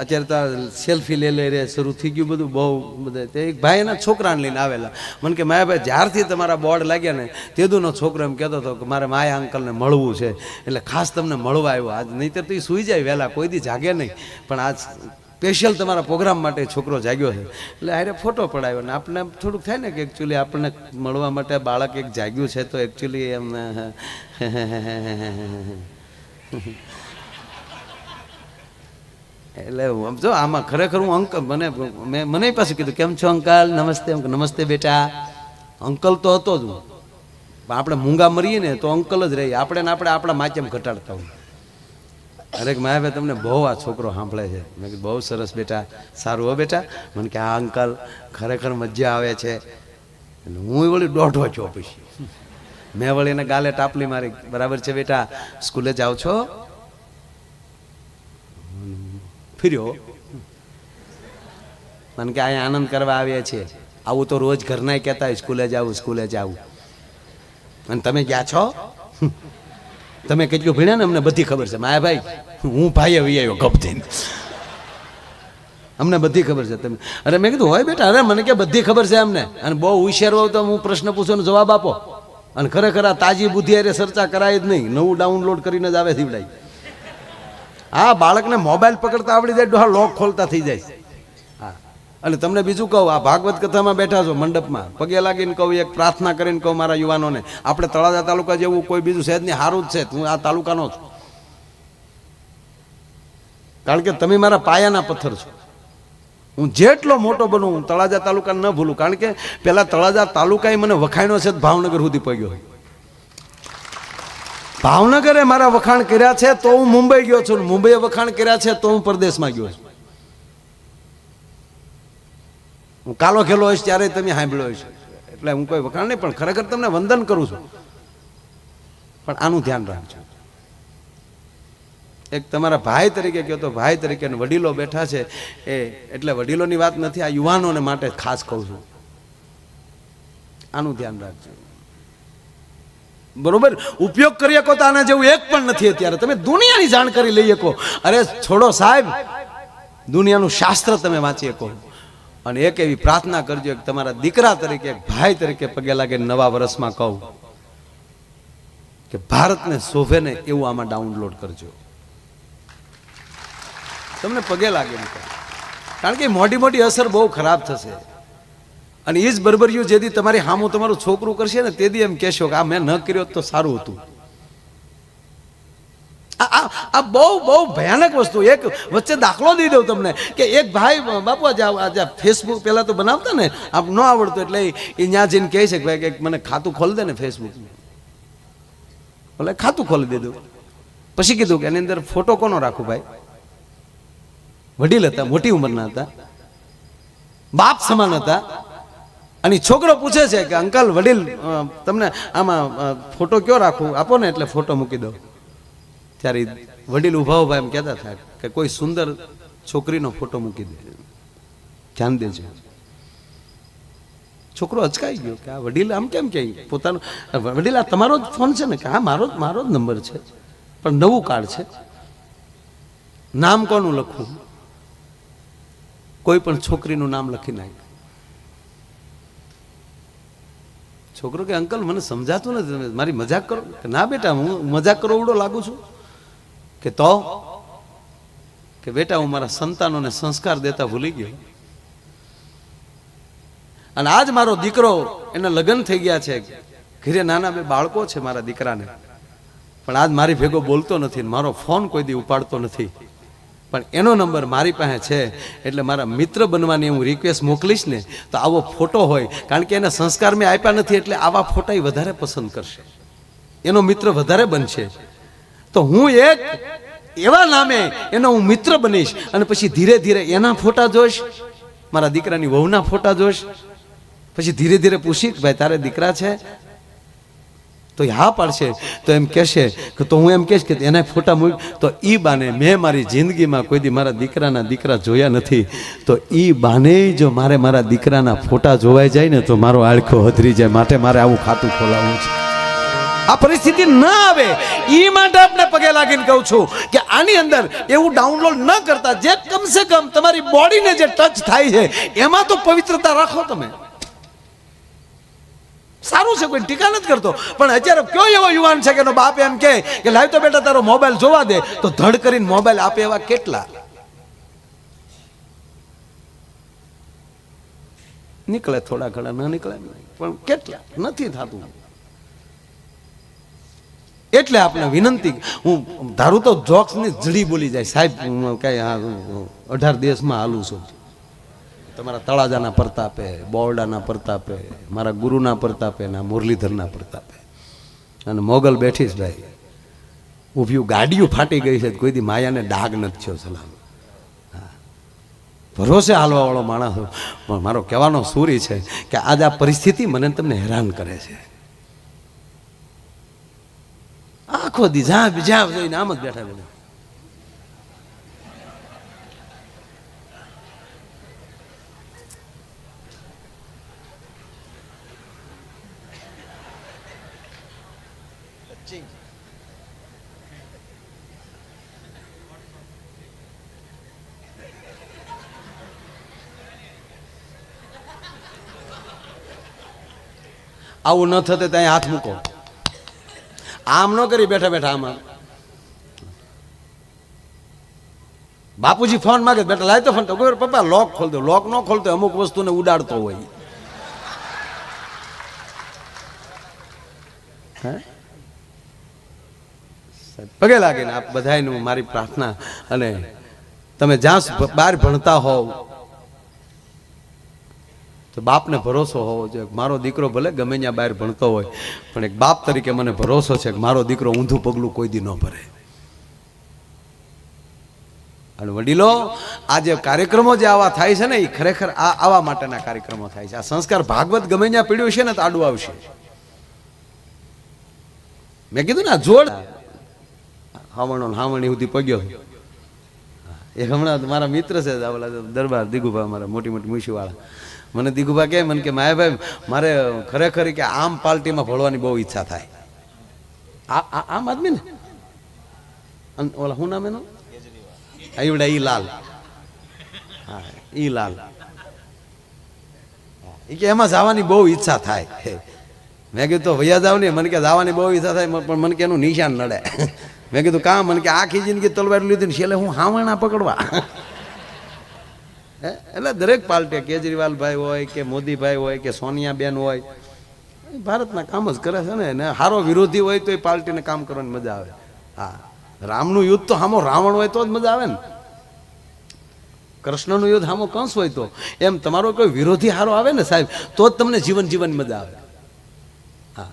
અત્યારે તો સેલ્ફી લઈ રે શરૂ થઈ ગયું બધું બહુ બધા. તે એક ભાઈ એના છોકરાને લઈને આવેલા, મને કે માયાભાઈ જ્યારથી તમારા બોર્ડ લાગ્યા ને તેદુનો છોકરો એમ કહેતો હતો કે મારે માયા અંકલને મળવું છે, એટલે ખાસ તમને મળવા આવ્યો આજ. નહીંતર તો એ સૂઈ જાય વહેલા, કોઈ દી જાગે નહીં, પણ આજ સ્પેશિયલ તમારા પ્રોગ્રામ માટે છોકરો જાગ્યો છે. એટલે હારે ફોટો પડાવ્યો ને આપણને થોડુંક થાય ને કે એકચ્યુઅલી આપણને મળવા માટે બાળક એક જાગ્યું છે, તો એકચ્યુઅલી એમ એટલે સમજો આમાં ખરેખર હું અંકલ મને પાછું કીધું કેમ છો અંકલ, નમસ્તે. નમસ્તે બેટા. અંકલ તો હતો જ હું, પણ આપણે મૂંગા મરીએ ને તો અંકલ જ રહીએ, આપણે આપણા માચેમ ઘટાડતા હોય. અરે માયાભાઈ તમને બહુ આ છોકરો સાંભળે છે. મેં કીધું બહુ સરસ બેટા, સારું હો બેટા. મને કે હા અંકલ ખરેખર મજા આવે છે. હું વળી દોઢો છો, પછી મેં વળી એને ગાલે ટાપલી મારી, બરાબર છે બેટા સ્કૂલે જાઓ છો? ફર્યો. મને કે અહીંયા આનંદ કરવા આવ્યા છીએ, આવું તો રોજ ઘરના કહેતા હોય સ્કૂલે જાવું. અને તમે ગયા છો? તમે કેટલું ભણ્યા ને અમને બધી ખબર છે માયાભાઈ. હું ભાઈ આવી આવ્યો ગપ થઈને, અમને બધી ખબર છે. તમે અરે મેં કીધું હોય બેટા. અરે મને કે બધી ખબર છે અમને, અને બહુ હોશિયાર હોવ તો હું પ્રશ્ન પૂછો ને જવાબ આપો. અને ખરેખર આ તાજી બુદ્ધિ અરે ચર્ચા કરાય જ નહીં, નવું ડાઉનલોડ કરીને જ આવે દીવડાય. હા બાળકને મોબાઈલ પકડતા આવડી જાય, ડોહા લોક ખોલતા થઈ જાય. હા અને તમને બીજું કહું, આ ભાગવત કથામાં બેઠા છો મંડપમાં, પગે લાગીને કહું, એક પ્રાર્થના કરીને કહું મારા યુવાનોને, આપણે તળાજા તાલુકા જેવું કોઈ બીજું સહેજ નહીં, સારું જ છે. હું આ તાલુકાનો છું, કારણ કે તમે મારા પાયાના પથ્થર છો. હું જેટલો મોટો બનું હું તળાજા તાલુકાને ન ભૂલું, કારણ કે પેલા તળાજા તાલુકાએ મને વખાણ્યો છે ભાવનગર સુધી પગ્યો. ભાવનગરે મારા વખાણ કર્યા છે તો હું મુંબઈ ગયો છું, મુંબઈએ વખાણ કર્યા છે તો હું પરદેશમાં ગયો છું. હું કાલો ખેલો હોઈશ ત્યારે તમે સાંભળ્યો હોઈશ, એટલે હું કોઈ વખાણ નહીં, પણ ખરેખર તમને વંદન કરું છું. પણ આનું ધ્યાન રાખજો, એક તમારા ભાઈ તરીકે કહો તો ભાઈ તરીકે વડીલો બેઠા છે એ એટલે વડીલોની વાત નથી, આ યુવાનોને માટે ખાસ કહું છું, આનું ધ્યાન રાખજો. બરોબર, ઉપયોગ કરી શકો તો આના જેવું એક પણ નથી અત્યારે. તમે દુનિયાની જાણકારી લઈ શકો. અરે છોડો સાહેબ, દુનિયાનું શાસ્ત્ર તમે વાંચી શકો. અને એક એવી પ્રાર્થના કરજો, એક તમારા દીકરા તરીકે, એક ભાઈ તરીકે પગે લાગે નવા વર્ષમાં કહું કે ભારતને શોભે ને એવું આમાં ડાઉનલોડ કરજો. તમને પગે લાગે નહીં, કારણ કે મોટી મોટી અસર બહુ ખરાબ થશે. અને એ જ બરબરિયું જેથી તમારી સામું તમારું છોકરું કરશે ને તેથી એમ કહેશો કે આ મેં ન કર્યો તો સારું હતું. આ બહુ બહુ ભયાનક વસ્તુ. એક વચ્ચે દાખલો દઈ દઉં તમને કે એક ભાઈ બાપુ આજે ફેસબુક પહેલા તો બનાવતા ને, આપ ન આવડતું એટલે એ ત્યાં જઈને કહે છે કે ભાઈ કે મને ખાતું ખોલી દે ને ફેસબુક. એટલે ખાતું ખોલી દીધું. પછી કીધું કે એની અંદર ફોટો કોનો રાખું ભાઈ? વડીલ હતા, મોટી ઉંમરના હતા, બાપ સમાન હતા. અને છોકરો પૂછે છે કે અંકલ વડીલ તમને આમાં ફોટો કયો રાખું, આપો ને એટલે ફોટો મૂકી દો. ત્યારે વડીલ ઉભા ઉભા એમ કહેતા થાય કે કોઈ સુંદર છોકરીનો ફોટો મૂકી દે, ધ્યાન દેજો. છોકરો અચકાઈ ગયો કે આ વડીલ આમ કેમ કે પોતાનો વડીલ આ તમારો જ ફોન છે ને? કે હા મારો જ નંબર છે, પણ નવું કાર્ડ છે. નામ કોનું લખવું? કોઈ પણ છોકરીનું નામ લખી નાખ્યું. છોકરો કે અંકલ મને સમજાતું નથી, તમે મારી મજાક કરો? કે ના બેટા હું મજાક કરો ઉડો લાગુ છું. કે તો કે બેટા હું મારા સંતાનોને સંસ્કાર દેતા ભૂલી ગયો. અને આજ મારો દીકરો, એના લગ્ન થઈ ગયા છે, ઘરે નાના બે બાળકો છે મારા દીકરાને, પણ આજ મારી ભેગો બોલતો નથી, મારો ફોન કોઈ દી ઉપાડતો નથી. પણ એનો નંબર મારી પાસે છે, એટલે મારા મિત્ર બનવાની હું રિક્વેસ્ટ મોકલીશ ને તો આવો ફોટો હોય, કારણ કે એના સંસ્કાર મેં આપ્યા નથી એટલે આવા ફોટા એ વધારે પસંદ કરશે, એનો મિત્ર વધારે બનશે. તો હું એક એવા નામે એનો હું મિત્ર બનીશ અને પછી ધીરે ધીરે એના ફોટા જોઈશ, મારા દીકરાની વહુના ફોટા જોઈશ. પછી ધીરે ધીરે પૂછીશ ભાઈ તારે દીકરા છે? તો હા પાડશે તો એમ કહેશે કે તો હું એમ કહીશ કે એના ફોટા મૂક. તો ઈ બાને મેં મારી જિંદગીમાં કોઈ દી મારા દીકરાના દીકરા જોયા નથી, તો ઈ બાને જો મારા દીકરાના ફોટા જોવાઈ જાય ને તો મારો આળખો હધરી જાય. માટે મારે આવું ખાતું ખોલાવવું છે. આ પરિસ્થિતિ ન આવે ઈ માટે આપણે પગે લાગીને કહું છું કે આની અંદર એવું ડાઉનલોડ ન કરતા, જે કમસે કમ તમારી બોડીને જે ટચ થાય છે એમાં તો પવિત્રતા રાખો. તમે સારું છે, કોઈ ટીકા નથી કરતો, પણ અત્યારે કયો એવો યુવાન છે કે એનો બાપ એમ કે લાવ તો બેટા તારો મોબાઈલ જોવા દે, તો ધડ કરીને મોબાઈલ આપે એવા કેટલા નીકળે? થોડા ઘણા ન નીકળે, પણ કેટલા નથી થતું. એટલે આપણે વિનંતી, હું ધારું તો જોક્સ ની જડી બોલી જાય સાહેબ, કઈ 18 દેશમાં હાલું છું. તમારા તળાજાના પ્રતાપે, બોરડાના પ્રતાપે, મારા ગુરુના પ્રતાપે, ના મુરલીધરના પ્રતાપે. અને મોગલ બેઠીશ ભાઈ ઊભ્યું, ગાડીઓ ફાટી ગઈ છે, કોઈ દી માયાને ડાઘ નથી થયો. સલામ. ભરોસે હાલવા વાળો માણસ. પણ મારો કહેવાનો સૂરી છે કે આજ આ પરિસ્થિતિ મને તમને હેરાન કરે છે. આખો દી બીજા જોઈને આમ જ બેઠા બધા. આવું ન થતે ત્યાં હાથ મૂકો. આમ ન કરી બેઠા બેઠા. આમાં બાપુજી ફોન માગે બેટા લાય તો ફોન, તો પપ્પા લોક ખોલ દો. લોક ન ખોલતો, અમુક વસ્તુને ઉડાડતો હોય. પગે લાગે ને આપ બધાયનું મારી પ્રાર્થના. અને તમે જ્યાં બહાર ભણતા હોવ તો બાપને ભરોસો હોવો જોઈએ. મારો દીકરો ભલે ગમે ત્યાં બહાર ભણતો હોય, પણ એક બાપ તરીકે મને ભરોસો છે કે મારો દીકરો ઊંધું પગલું કોઈ દી ન ભરે. અને વડીલો, આ જે કાર્યક્રમો જે આવા થાય છે ને એ ખરેખર આવા માટેના કાર્યક્રમો થાય છે. આ સંસ્કાર ભાગવત ગમે ત્યાં પીડ્યું છે ને તો આડું આવશે. મેં કીધું ને આ જોડ હાવણી સુધી પગ્યો. એ હમણાં મારા મિત્ર છે ઓલા દરબાર દિગુભા, મારા મોટી મોટી મૂછીવાળા. મને દિગુભા કહે મને કે માયાભાઈ મારે ખરેખર કે આમ પાર્ટીમાં ભળવાની બહુ ઈચ્છા થાય. આમ આદમી ને ઓલા શું નામ એનું આવડા ઈ લાલ, હા ઈ લાલ, એ કે એમાં જવાની બહુ ઈચ્છા થાય. મેં કીધું તો ભૈયા જાવ ને, મને કે જવાની બહુ ઈચ્છા થાય પણ મને કે એનું નિશાન નડે. મેં કીધું કામ, મને કે આખી જિંદગી તલવાર લીધી ને છેલ્લે હું હાવણા પકડવા. એટલે દરેક પાર્ટી કેજરીવાલભાઈ હોય કે મોદીભાઈ હોય કે સોનિયાબેન હોય, ભારતના કામ જ કરે છે ને. હારો વિરોધી હોય તો એ પાર્ટીને કામ કરવાની મજા આવે. હા, રામનું યુદ્ધ તો હામો રાવણ હોય તો જ મજા આવે ને. કૃષ્ણનું યુદ્ધ હામો કંસ હોય તો, એમ તમારો કોઈ વિરોધી હારો આવે ને સાહેબ, તો જ તમને જીવન મજા આવે. હા,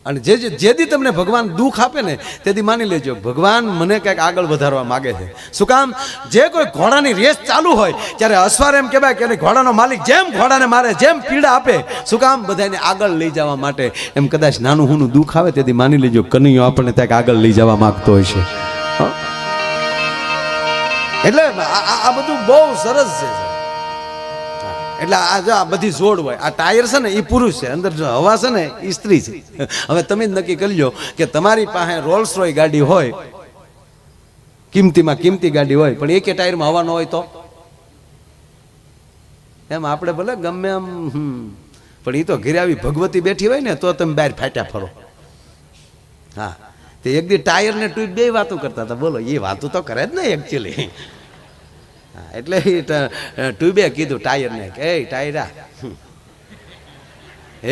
અને જે દી તમને ભગવાન દુઃખ આપે ને તેથી માની લેજો ભગવાન મને કંઈક આગળ વધારવા માગે છે. શું કામ? જે કોઈ ઘોડાની રેસ ચાલુ હોય ત્યારે અસવાર એમ કહેવાય કે ઘોડાનો માલિક જેમ ઘોડાને મારે, જેમ પીડા આપે, શું કામ? બધાને આગળ લઈ જવા માટે. એમ કદાચ નાનું હુનું દુઃખ આવે તેથી માની લેજો કનૈયો આપણને ત્યાં આગળ લઈ જવા માંગતો હોય છે. એટલે આ બધું બહુ સરસ છે. એટલે આ બધી જોડ હોય. આ ટાયર છે ને એ પુરુષ છે, અંદર જો હવા છે ને એ સ્ત્રી છે. હવે તમે જ નક્કી કરી લો કે તમારી પાસે રોલ્સ રોય ગાડી હોય, કિંમતીમાં કિંમતી ગાડી હોય, પણ એકે ટાયરમાં હવા ન હોય તો એમ આપણે ભલે ગમે એમ, પણ એ તો ઘરે આવી ભગવતી બેઠી હોય ને તો તમે બહાર ફાટ્યા ફરો. હા, તે એક દી ટાયર ને ટ્યુબ બે વાતો કરતા હતા. બોલો, એ વાતો તો કરે જ ને એકચ્યુઅલી. એટલે ટ્યુબે કીધું ટાયરને કે એ ટાયરા,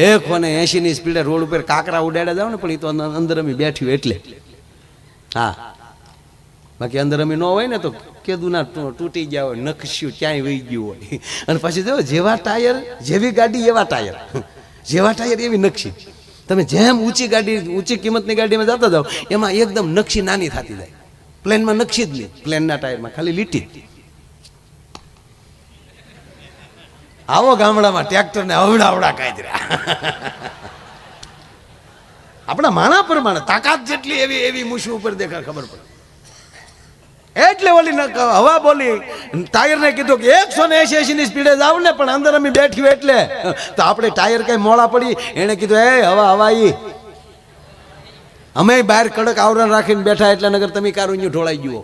એક કોને 80ની સ્પીડે રોડ ઉપર કાંકરા ઉડાડ્યા જાવ ને, પણ એ તો અંદર અમી બેઠ્યું એટલે. હા, બાકી અંદર અમી ન હોય ને તો કેદું ના તૂટી ગયા હોય, નખસ્યું ક્યાંય વહી ગયું હોય. અને પછી જો જેવા ટાયર જેવી ગાડી એવા ટાયર, જેવા ટાયર એવી નકશી. તમે જેમ ઊંચી ગાડી, ઊંચી કિંમતની ગાડીમાં જતા જાઓ એમાં એકદમ નકશી નાની થતી જાય. પ્લેનમાં નકશી જ નહીં, પ્લેનના ટાયરમાં ખાલી લીટી. આવો ગામડામાં ટ્રેક્ટરને અવડાવડા કાઢ્યા. આપણા માણા પ્રમાણે તાકાત જેટલી એવી એવી મૂછ ઉપર દેખા ખબર પડે. એટલે ઓલી હવા બોલી ટાયરને કીધું કે 180ની સ્પીડે જાવ ને, પણ અંદર અમે બેઠ્યું એટલે. તો આપણે ટાયર કઈ મોડા પડી, એને કીધું એ હવા ઈ અમે બહાર કડક આવરણ રાખીને બેઠા એટલે નગર તમે કારુન્યું ઢોળાઈ ગયો.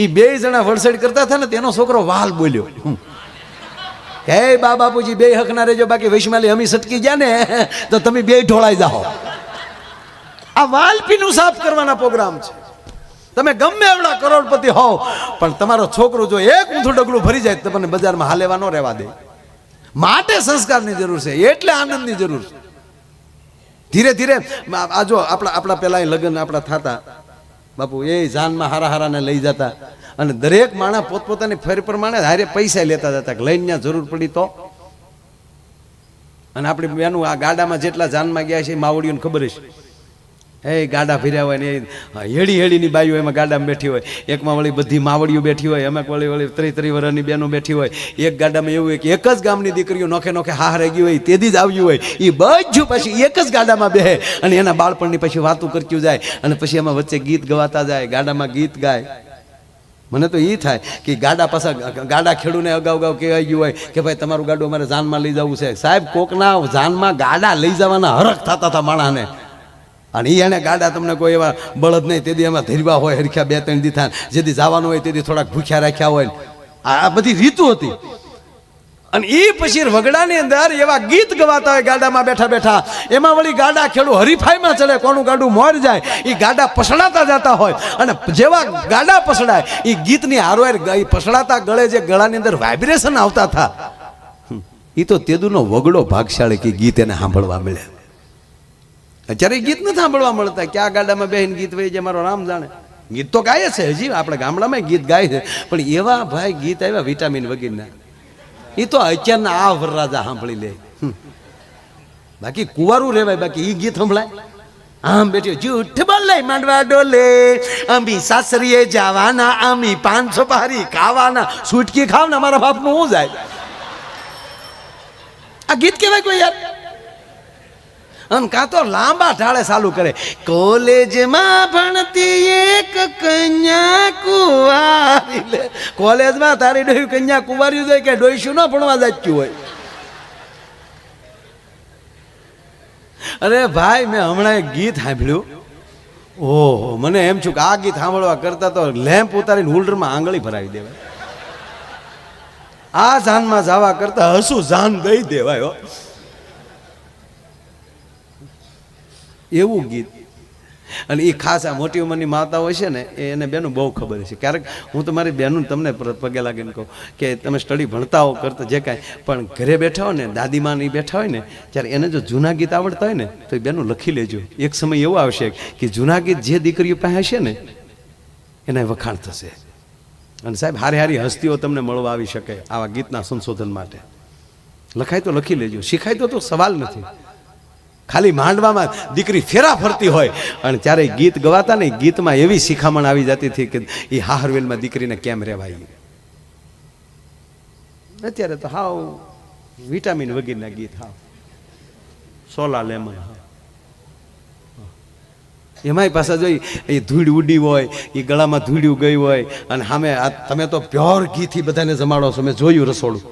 એ બે જણા વરસાદ કરતા હતા ને તેનો છોકરો વાલ બોલ્યો, હે બા બાપુજી બે હક ના રહેજો, બાકી વૈશ્માલી અમી સટકી ગયા ને તો તમે બે ઢોળાઈ જાઓ. આ વાલપીનું સાફ કરવાના પ્રોગ્રામ છે. તમે ગમે એવડા કરોડપતિ હોવ પણ તમારો છોકરો જો એક ઊંધું ડગલું ભરી જાય તો તમને બજારમાં હાલેવા ન રહેવા દે. માટે સંસ્કારની જરૂર છે, એટલે આનંદની જરૂર છે. ધીરે ધીરે આ જો આપણા પેલા લગ્ન આપણા થતા બાપુ એ જાનમાં હારા હારાને લઈ જતા, અને દરેક માણસ પોતપોતાની ફેર પ્રમાણે હારે પૈસા લેતા જતા. લઈને ત્યાં જરૂર પડી તો. અને આપણી બેનું આ ગાડામાં જેટલા જાનમાં ગયા છે એ માવડીઓને ખબર છે. એ ગાડા ફર્યા હોય ને હેડી હેડીની બાઈઓ એમાં ગાડામાં બેઠી હોય, એકમાં વળી બધી માવડીઓ બેઠી હોય, એમાં વળી 30 વર્ષની બહેનો બેઠી હોય. એક ગાડામાં એવું હોય કે એક જ ગામની દીકરીઓ નોખે નોખે હારે ગઈ હોય, તેથી જ આવ્યું હોય. એ બધું પછી એક જ ગાડામાં બેહે અને એના બાળપણની પછી વાતું કરતું જાય, અને પછી એમાં વચ્ચે ગીત ગવાતા જાય, ગાડામાં ગીત ગાય. મને તો એ થાય કે ગાડા પાછા ગાડા ખેડૂને અગાઉ કહેવાય ગયું હોય કે ભાઈ તમારું ગાડું અમારે જાનમાં લઈ જવું છે. સાહેબ કોકના જાનમાં ગાડા લઈ જવાના હરખ થતા હતા માણસને. અને એને ગાડા તમને કોઈ એવા બળદ નહીં, તેથી એમાં ધીરવા હોય હરખ્યા 2-3 દીથા, જેથી જવાનું હોય તેથી થોડાક ભૂખ્યા રાખ્યા હોય. આ બધી રીતુ હતી. અને એ પછી વગડાની અંદર એવા ગીત ગવાતા હોય ગાડામાં બેઠા બેઠા. એમાં વળી ગાડા ખેડૂ હરીફાઈમાં ચડે, કોનું ગાડું મોર જાય. એ ગાડા પસડાતા જતા હોય, અને જેવા ગાડા પસડાય એ ગીતની હારોહાર પસડાતા ગળે જે ગળાની અંદર વાઇબ્રેશન આવતા હતા, એ તો તેદુનો વગડો ભાગશાળી કે ગીત એને સાંભળવા મળે. અત્યારે ગીત નથી સાંભળવા મળતા. ક્યાં ગાડામાં બેહીને ગીત વહી જાય મારો રામ જાણે. ગીત તો ગાય છે હજી, આપણે ગામડામાં ગીત ગાય છે, પણ એવા ભાઈ ગીત આવ્યા વિટામિન વગેરેના, એ તો અત્યારના આ વરરાજા સાંભળી લે. બાકી કુંવારું રહેવાય, બાકી એ ગીત સંભળાય. આમ બેઠ્યો જૂઠ બોલે માંડવા ડોલે, અમી સાસરીએ જવાના, અમી 500 પારી ખાવાના, સુટકી ખાવ ને અમારા બાપનું શું જાય? આ ગીત કહેવાય કોઈ યાર? અને કાં તો લાંબા ઢાળે ચાલુ કરે, કોલેજમાં ભણતી એક કન્યા કુંવારી. લે કોલેજમાં તારી ડોહી કન્યા કુંવારી હોય કે ડોહીશું ન ભણવા જતું હોય? અરે ભાઈ, મેં હમણાં એક ગીત સાંભળ્યું. ઓહો, મને એમ છું કે આ ગીત સાંભળવા કરતા તો લેમ્પ ઉતારીને હોલ્ડરમાં આંગળી ભરાવી દેવાય. આ જાનમાં જવા કરતા હસું જાન દઈ દેવાય. એવું ગીત. અને એ ખાસ આ મોટી ઉંમરની માતા હોય છે ને, એને બેનું બહુ ખબર છે. ક્યારેક હું તો મારી બહેનું તમને પગે લાગીને કહું કે તમે સ્ટડી ભણતા હો કરતા જે કાંઈ, પણ ઘરે બેઠા હોય ને, દાદીમાં એ બેઠા હોય ને, ત્યારે એને જો જૂના ગીત આવડતા હોય ને તો એ બેનું લખી લેજો. એક સમય એવો આવશે કે જૂના ગીત જે દીકરીઓ પાસે હશે ને એના વખાણ થશે. અને સાહેબ, હારી હારી હસ્તીઓ તમને મળવા આવી શકે આવા ગીતના સંશોધન માટે. લખાય તો લખી લેજો, શીખાય તો સવાલ નથી. ખાલી માંડવામાં દીકરી ફેરા ફરતી હોય અને ત્યારે ગીત ગવાતા ને, ગીતમાં એવી શિખામણ આવી જતી હતી કે એ હાહરવેલમાં દીકરીને કેમ રહેવાય. અત્યારે તો હાવ વિટામિન વગેરેના ગીત, હાવ સોલા લેમન. એમાંય પાછા જોઈ એ ધૂળ ઉડી હોય, એ ગળામાં ધૂળ્યું ગઈ હોય, અને સામે તમે તો પ્યોર ઘીથી બધાને જમાડો છો. મેં જોયું રસોડું,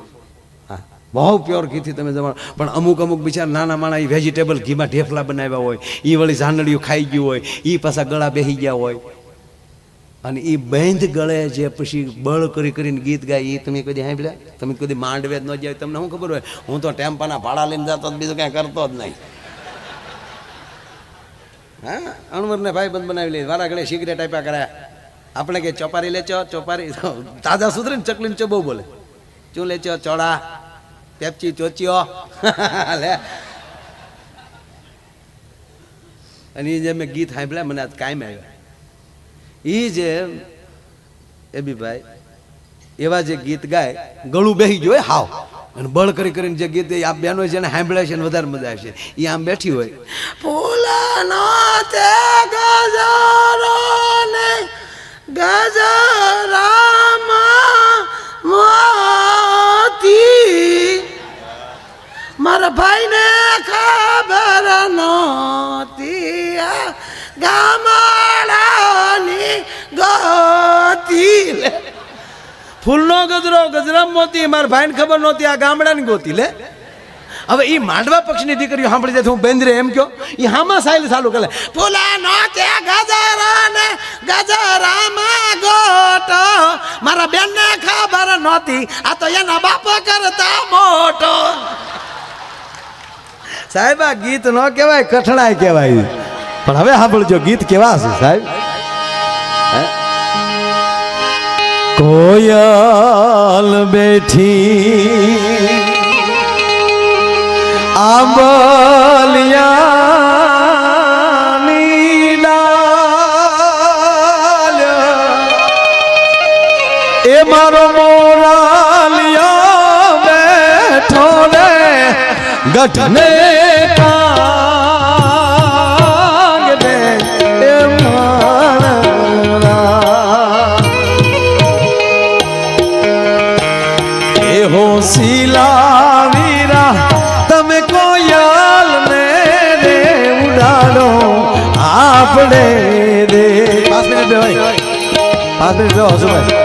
બહુ પ્યોર ઘીથી તમે જમાડો. પણ અમુક બિચારા નાના માણા એ વેજીટેબલ ઘીમાં ઢેફલા બનાવ્યા હોય, એ વળી ઝાંડળીઓ ખાઈ ગયું હોય, એ પાછા ગળા બેસી ગયા હોય, અને એ બંધ ગળે જે પછી બળ કરીને ગીત ગાય. એ તમે કદી સાંભળ્યા? તમે કદી માંડવે જ ન જાય, તમને શું ખબર હોય? હું તો ટેમ્પાના ભાડા લઈને જતો બીજું કાંઈ કરતો જ નહીં. હા, અણવરને ભાઈ બંધ બનાવી લે, વારા ઘડે સિગરેટ આપ્યા કર્યા. આપણે કે ચોપારી લેચો, ચોપારી તાજા સુધરે ને ચકલીને ચો બહુ બોલે. શું લેચો? ચોળા, પેપ્ચી, ચોચીઓ. લે, અને એ જે મેં ગીત સાંભળ્યા મને આજ કાયમ આવ્યા. એ જે એબીભાઈ એવા જે ગીત ગાય, ગળું બેસી ગયું હોય હાવ, અને બળ કરીને જે ગીત આ બહેનો જેને સાંભળે છે ને વધારે મજા આવશે. એ આમ બેઠી હોય, ફૂલનો તે ગજરો ને ગજરામાં મોતી, મારા ભાઈને ખબર નહોતી ગામડાની ગોતી. લે, ફૂલનો ગજરો ગજરામ મોતી, મારા ભાઈને ખબર નહોતી આ ગામડાની ગોતી. લે, હવે એ માંડવા પક્ષની દીકરીઓ સાંભળી જાય તો હું બેન્દ્રે એમ કહો, એ હામાં સાયલ ચાલુ કરે, ફૂલનો તે ગજરો ને ગજરામાં ગોટો, મારા બેનને ખબર નહોતી આ તો એના બાપો કરતા મોટો. સાહેબ, આ ગીત ન કહેવાય, કઠણાય કહેવાય. પણ હવે સાંભળજો ગીત કેવા છે સાહેબ. કોયલ બેઠી આંબલિયાની ડાલ, એ મારો મોરાલિયા બેઠો ને ગઢને કાંગને એ મારા એ હો શીલાવીરા, તમે કોયલ ને રે ઉડાડો આપણે રે. 5 મિનિટ ભાઈ, 5 મિનિટ જો હજુ ભાઈ.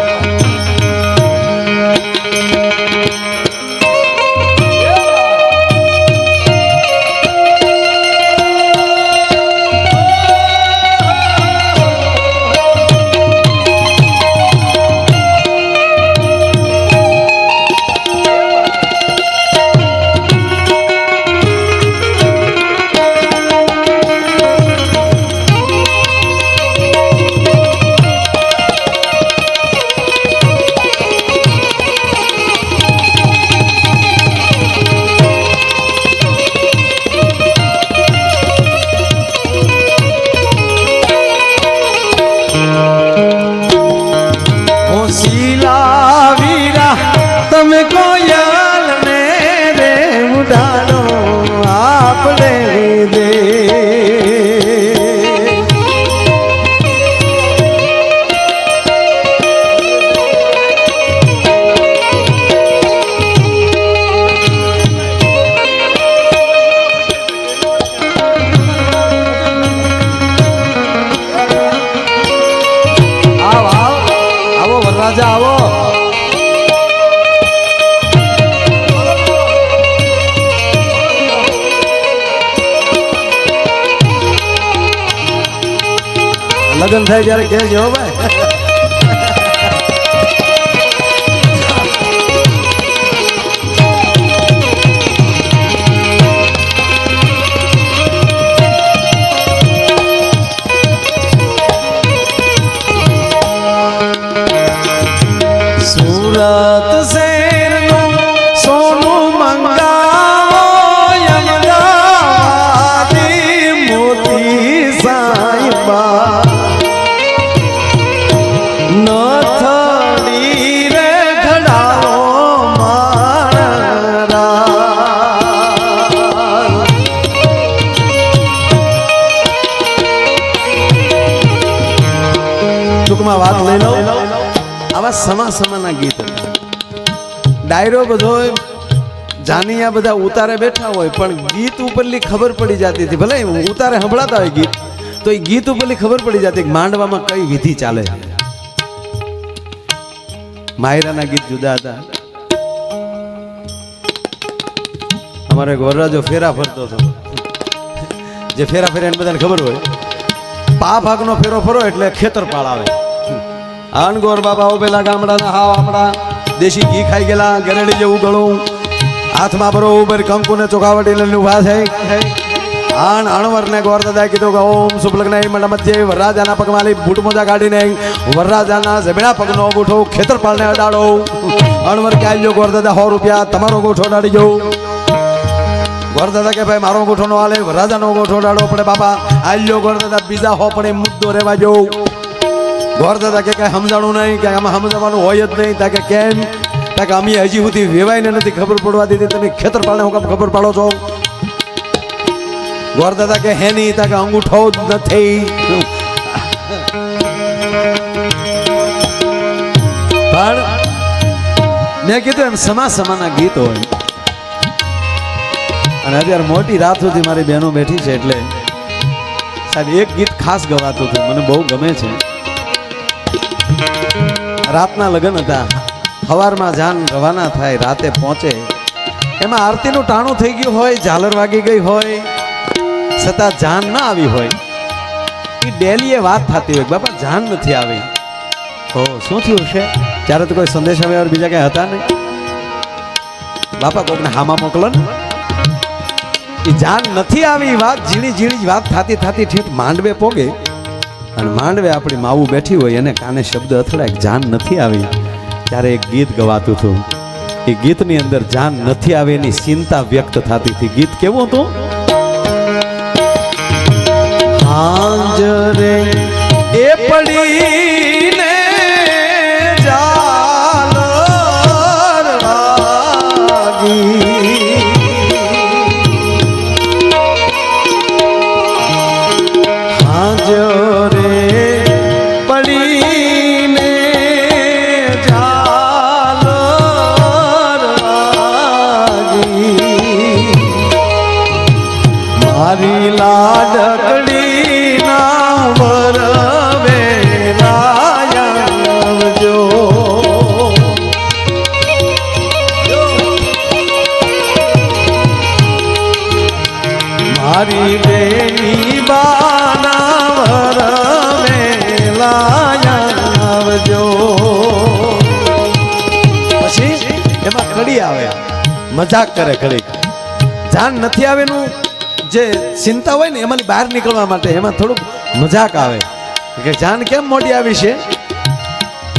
લગ્ન થાય ત્યારે કહેજો ભાઈ. સુરત શહેરનું સોનું મંગાવો અમદાવાદી મોતી સાઈબા નથડી રે ઘડાઓ મારા. ટૂંકમાં વાત લઈ લો. આવા સમાના ગીત ડાયરો બધો જાનિયા બધા ઉતારે બેઠા હોય પણ ગીત ઉપરલી ખબર પડી જતી હતી. ભલે ઉતારે સંભળાતા હોય ગીત તો એ ગીત ઉપરલી ખબર પડી જતી કે માંડવામાં કઈ વિધિ ચાલે છે. માયરાના ગીત જુદા હતા. અમારે એક વરરાજો ફેરા ફરતો હતો. જે ફેરા ફેરા એને બધાને ખબર હોય પા ભાગનો ફેરો ફરો એટલે ખેતરપાળ આવે. અનગોર બાબા પેલા ગામડાના હાવ આમડા દેશી ઘી ખાઈ ગયેલા ગરેડી જેવું ગળું હાથમાં બરોબર કંકુ ને ચોખાવટી લઈને ઉભા થઈ. અણવર ને ગોર દાદા કીધું કે ઓમ સુપલગ્ન મધ્ય વરરાજાના પગમાં લઈ બૂટ મોજા કાઢીને વરરાજાના જમણા પગનો ગોઠો ખેતરપાળને અડાડો. અણવર કે આલ્યો ગોર દાદા 100 રૂપિયા તમારો ગોઠો અડાડી જવું. ગોર દાદા કે ભાઈ મારો ગોઠો નો હાલે વરરાજાનો ગોઠો અડાડો પડે. બાપા આલ્યો ગોર દાદા બીજા હો પણ મુદ્દો રહેવા જવું. ગોર દાદા કે કઈ સમજાણું નહીં કે આમાં સમજાવવાનું હોય જ નહીં. તા કે કેમ તા કે અમે હજી સુધી વેવાઈને નથી ખબર પડવા દીધી તમે ખેતરપાળને હું ખબર પાડો છો. ગોર દાદા કે હે નહીં તા કે અંગૂઠો જ નથી. પણ મેં કીધું એમ સમાના ગીત હોય. અને અત્યારે મોટી રાત સુધી મારી બહેનો બેઠી છે એટલે સાહેબ એક ગીત ખાસ ગવાતું હતું મને બહુ ગમે છે. રાતના લગ્ન હતા. સવારમાં જાન રવાના થાય રાતે પહોંચે એમાં આરતીનું ટાણું થઈ ગયું હોય ઝાલર વાગી ગઈ હોય છતાં જાન ના આવી હોય. એ ડેલીએ વાત થતી હોય બાપા જાન નથી આવી. ઓ શું થયું છે? ત્યારે તો કોઈ સંદેશા વ્યવહાર બીજા કઈ હતા નહીં. બાપા કોકને હામાં મોકલો ને. એ જાન નથી આવી વાત ઝીણી ઝીણી વાત થતી ઠીક માંડવે પોગે અને માંડવે આપણી માવું બેઠી હોય એને કાને શબ્દ અથડાય જાન નથી આવી. ત્યારે એક ગીત ગવાતું હતું. એ ગીતની અંદર જાન નથી આવે એની ચિંતા વ્યક્ત થતી હતી. ગીત કેવું હતું? હાજરે એ પડીને ઝાલર વાગી મારી લાડકડી ના વરવે લાયવજો. મારી બેની બાના વરવે લાયવજો. પછી એમાં કડી આવે મજાક કરે કડી. જાન નથી આવેનું જે ચિંતા હોય ને એમાં બહાર નીકળવા માટે એમાં થોડુંક મજાક આવે કે જાન કેમ મોડી આવી છે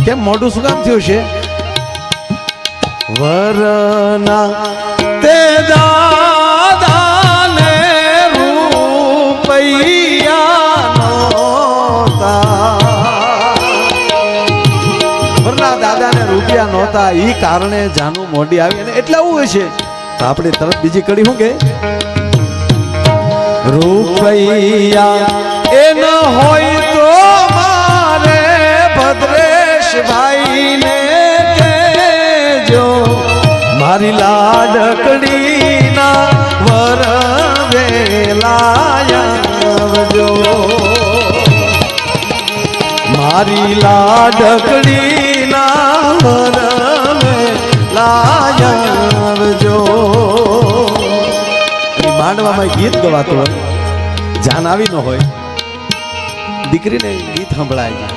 કેમ મોડું શું કામ થયું છે. વરના તે દાદાને રૂપિયા નહોતા. વરના દાદાને રૂપિયા નહોતા ઈ કારણે જાનું મોડી આવી અને એટલે આવું હોય છે. તો આપણે તરત બીજી કડી શું કે રૂપિયા એ ન હોય તો મારે ભદ્રેશભાઈ ને કહેજો મારી લાડકડી ના વરવે લાયવજો. મારી લાડકડી ના વરવે લાયવજો. માંડવામાં ગીત ગવાતું હોય જાન આવી ન હોય દીકરીને ગીત સંભળાય છે.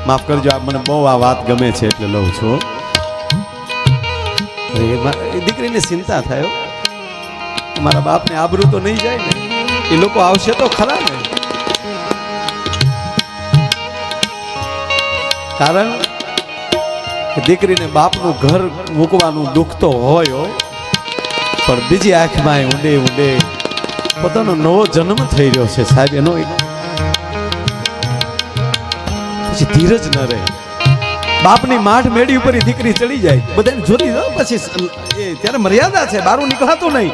માફ કરજો, આ મને બહુ આ વાત ગમે છે એટલે લઉં છું. એ દીકરીને ચિંતા થાય, મારા બાપને આબરૂ તો નહીં જાય ને, એ લોકો આવશે તો ખરા ને. કારણ કે દીકરીને બાપનું ઘર મૂકવાનું દુઃખ તો હોય, પણ બીજી આંખમાં ઊંડે ઊંડે પોતાનો નવો જન્મ થઈ રહ્યો છે સાહેબ, એનો પછી ધીરજ ન રહે. બાપની માઠ મેળી ઉપર દીકરી ચડી જાય, બધાને જોતી જાઓ, પછી ત્યારે મર્યાદા છે, બારું નીકળાતું નહીં.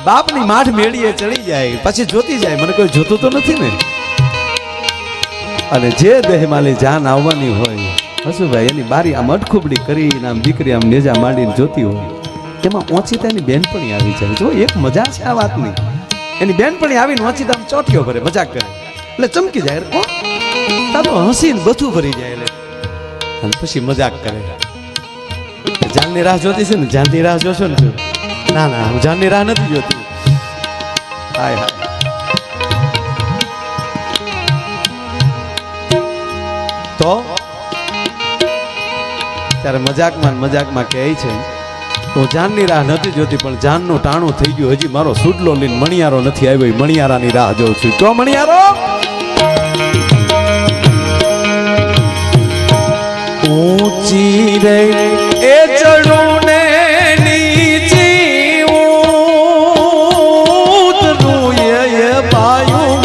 બાપની માઠ મેળીએ ચડી જાય, પછી જોતી જાય, મને કોઈ જોતું તો નથી ને. અને જે દેહમાલી જાન આવવાની હોય હસુભાઈ, એની બારી આમ અટખુબડી કરીને આમ દીકરી આમ નેજા માંડીને જોતી હોય, તેમાં ઓચિતાની બેનપણી આવી જાય. જો એક મજા છે આ વાતની, એની બેનપણી આવીને ઓચિતા આમ ચોટીઓ ભરે, મજાક કરે એટલે ચમકી જાય, કોણ તારો હસીને બધું ભરી જાય એટલે, અને પછી મજાક કરે. જાનની રાહ જોતી છે ને, જાનની રાહ જોશો ને? ના ના, હું જાનની રાહ નથી જોતી. હાય હાય. તો ત્યારે મજાકમાં કહે છે, હું જાનની રાહ નથી જોતી, પણ જાનનું ટાણું થઈ ગયું, હજી મારો સુડલો લઈને મણિયારો નથી આવ્યો, મણિયારાની રાહ જોઉં છું. તો મણિયારો ઊંચી રે એ ચડું ને નીચી ઉતરું એ પાયું,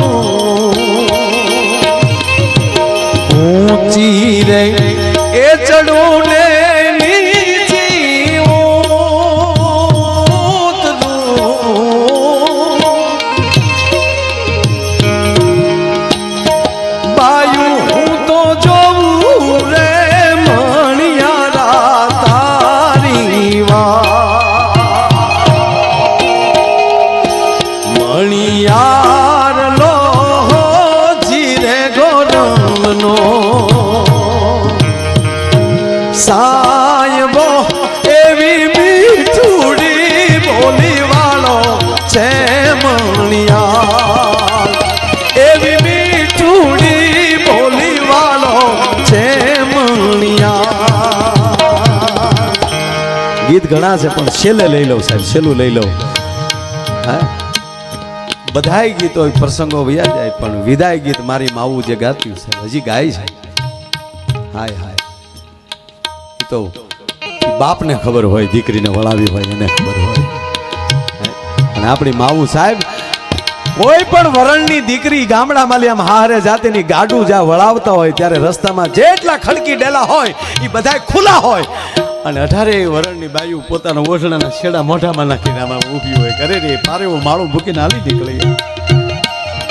ઊંચી રે એ ચડું ને નીચી ઉતરું પાયું હું તો જોઉં રે મણિયાર લો જીરે ગોરમનો સાયબો એવી મીઠુડી બોલી વાળો છે મણિયાર, એવી મીઠુડી બોલી વાળો છે મણિયાર. ગીત ઘણા છે પણ છેલ્લે લઈ લઉં સાહેબ, છેલ્લું લઈ લઉં. હા, બધાય ગીતો પ્રસંગો વયા જાય, પણ વિદાય ગીત મારી માવું જે ગાતું છે હજી ગાય છે. હાય હાય. એ તો બાપને ખબર હોય, દીકરીને વળાવી હોય એને ખબર હોય. અને આપણી માવું સાહેબ, કોઈ પણ વરણની દીકરી ગામડામાં આમ હારે જાતેની ગાડું જ્યાં વળાવતા હોય ત્યારે રસ્તામાં જેટલા ખડકી ડેલા હોય એ બધાય ખુલ્લા હોય, અને 18 વરણની બાયુ પોતાના ઓઢણાના છેડા મોઢામાં નાખીને આમાં ઊભી હોય, કરે રે પારેવું માળું મૂકીને હાલી નીકળી.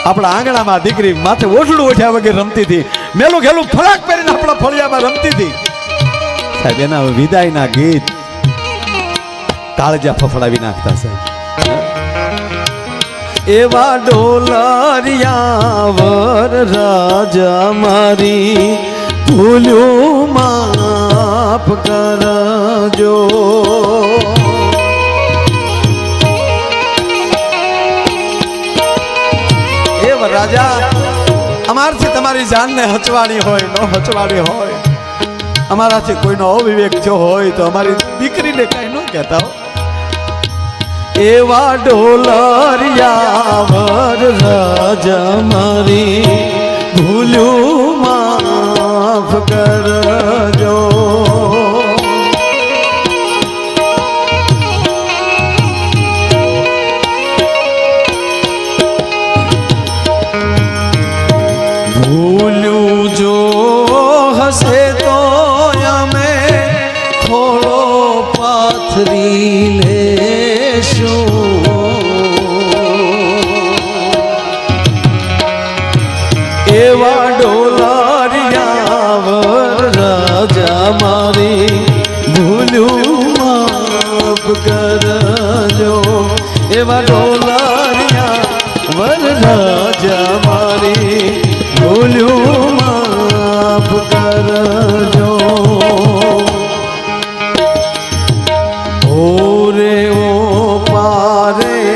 આપણા આંગણામાં દીકરી માથે ઓઢણું ઓઢ્યા વગર રમતી હતી, મેલું ઘેલું ફળાક પહેરીને આપણા ફળિયામાં રમતી હતી સાહેબ. એના વિદાયના ગીત કાળજા ફફડાવી નાખતા સાહેબ. એવા ડોલરિયા વર રાજા મારી ભૂલ્યું માફ કરજો. એ રાજા, અમારથી તમારી જાનને હચવાડી હોય ન હચવાડી હોય, અમારાથી કોઈનો અવિવેક થયો હોય તો અમારી દીકરીને કઈ ન કહેતા હો. એવા ડોલરિયા વર રાજા મારી ભૂલ્યું માફ કરજો. ભૂલ્યું જો હશે તો અમે થોડો પાથરી લેશું. એવા ડોલરિયા વર રાજા મારી ભૂલ્યું માફ કરજો. એવા ડોલરિયા વર રાજા મારી ભૂલ્યું માફ કરજો. ઓરે ઓ પારેવડા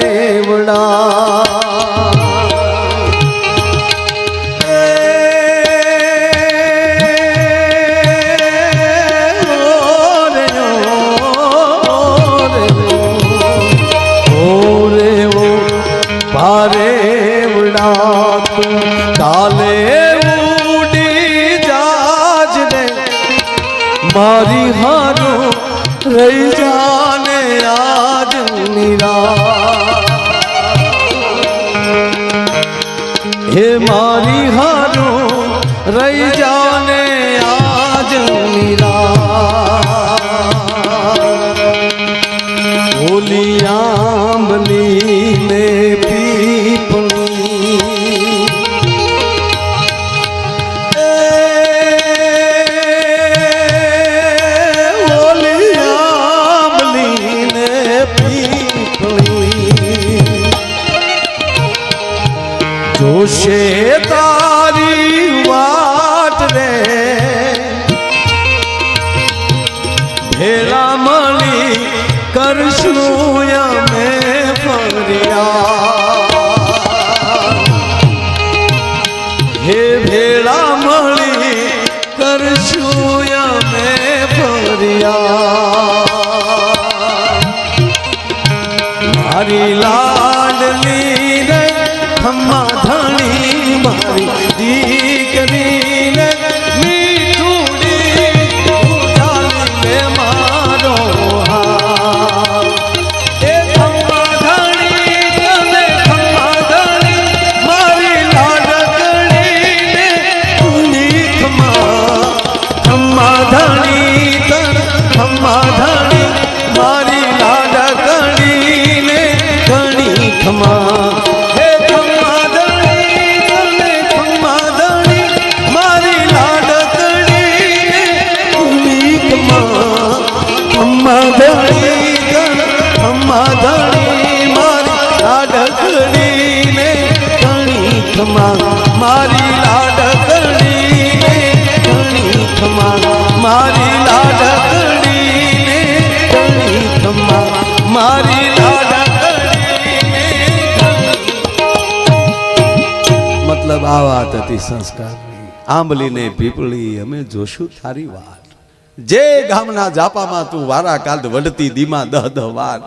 તારે ઉડાતું કાલે ઉડી જાજ રે મારી હારું રહી જાને આજ હે મારી હારું રહી જાને આજ ઓલી આંબલી ને પીપળી ઓલી આંબલી ને પીપળી જોશે તારી વાટ રે ભેળા મળી કરશું અમે ફરિયાદ હે ભેળા મળી કરશું અમે ફરિયાદ મારી લાડલી રે ખમ્મા ધણી મારી દીકરી ને મીઠુડી ઉજાલી લે મારો મારી લાડકડી ને ઘણી ખમા મારી લાડકડી ને ઘણી ખમા મારી લાડકડી મતલબ આ વાત હતી સંસ્કારની આંબલી ને પીપળી અમે જોશું તારી વાત જે ગામના જાપામાં તું વારા કાઢ વડતી દીમાં 10 વાર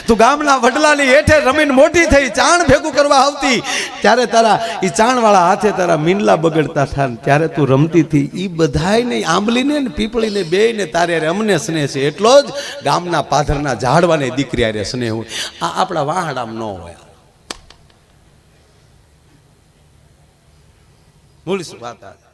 તું ગામના વડલાની હેઠે રમીને મોટી થઈ ચાણ ભેગું કરવા આવતી ત્યારે તારા ઈ ચાણવાળા હાથે તારા મીંડલા બગડતા થાય ત્યારે તું રમતી હતી ઈ બધાયને આંબલીને ને પીપળીને બેયને તારે અમને સ્નેહ છે એટલો જ ગામના પાથરના ઝાડવાને દીકરી આરે સ્નેહ હોય આ આપણા વાહડામાં ન હોય બોલીશું વાત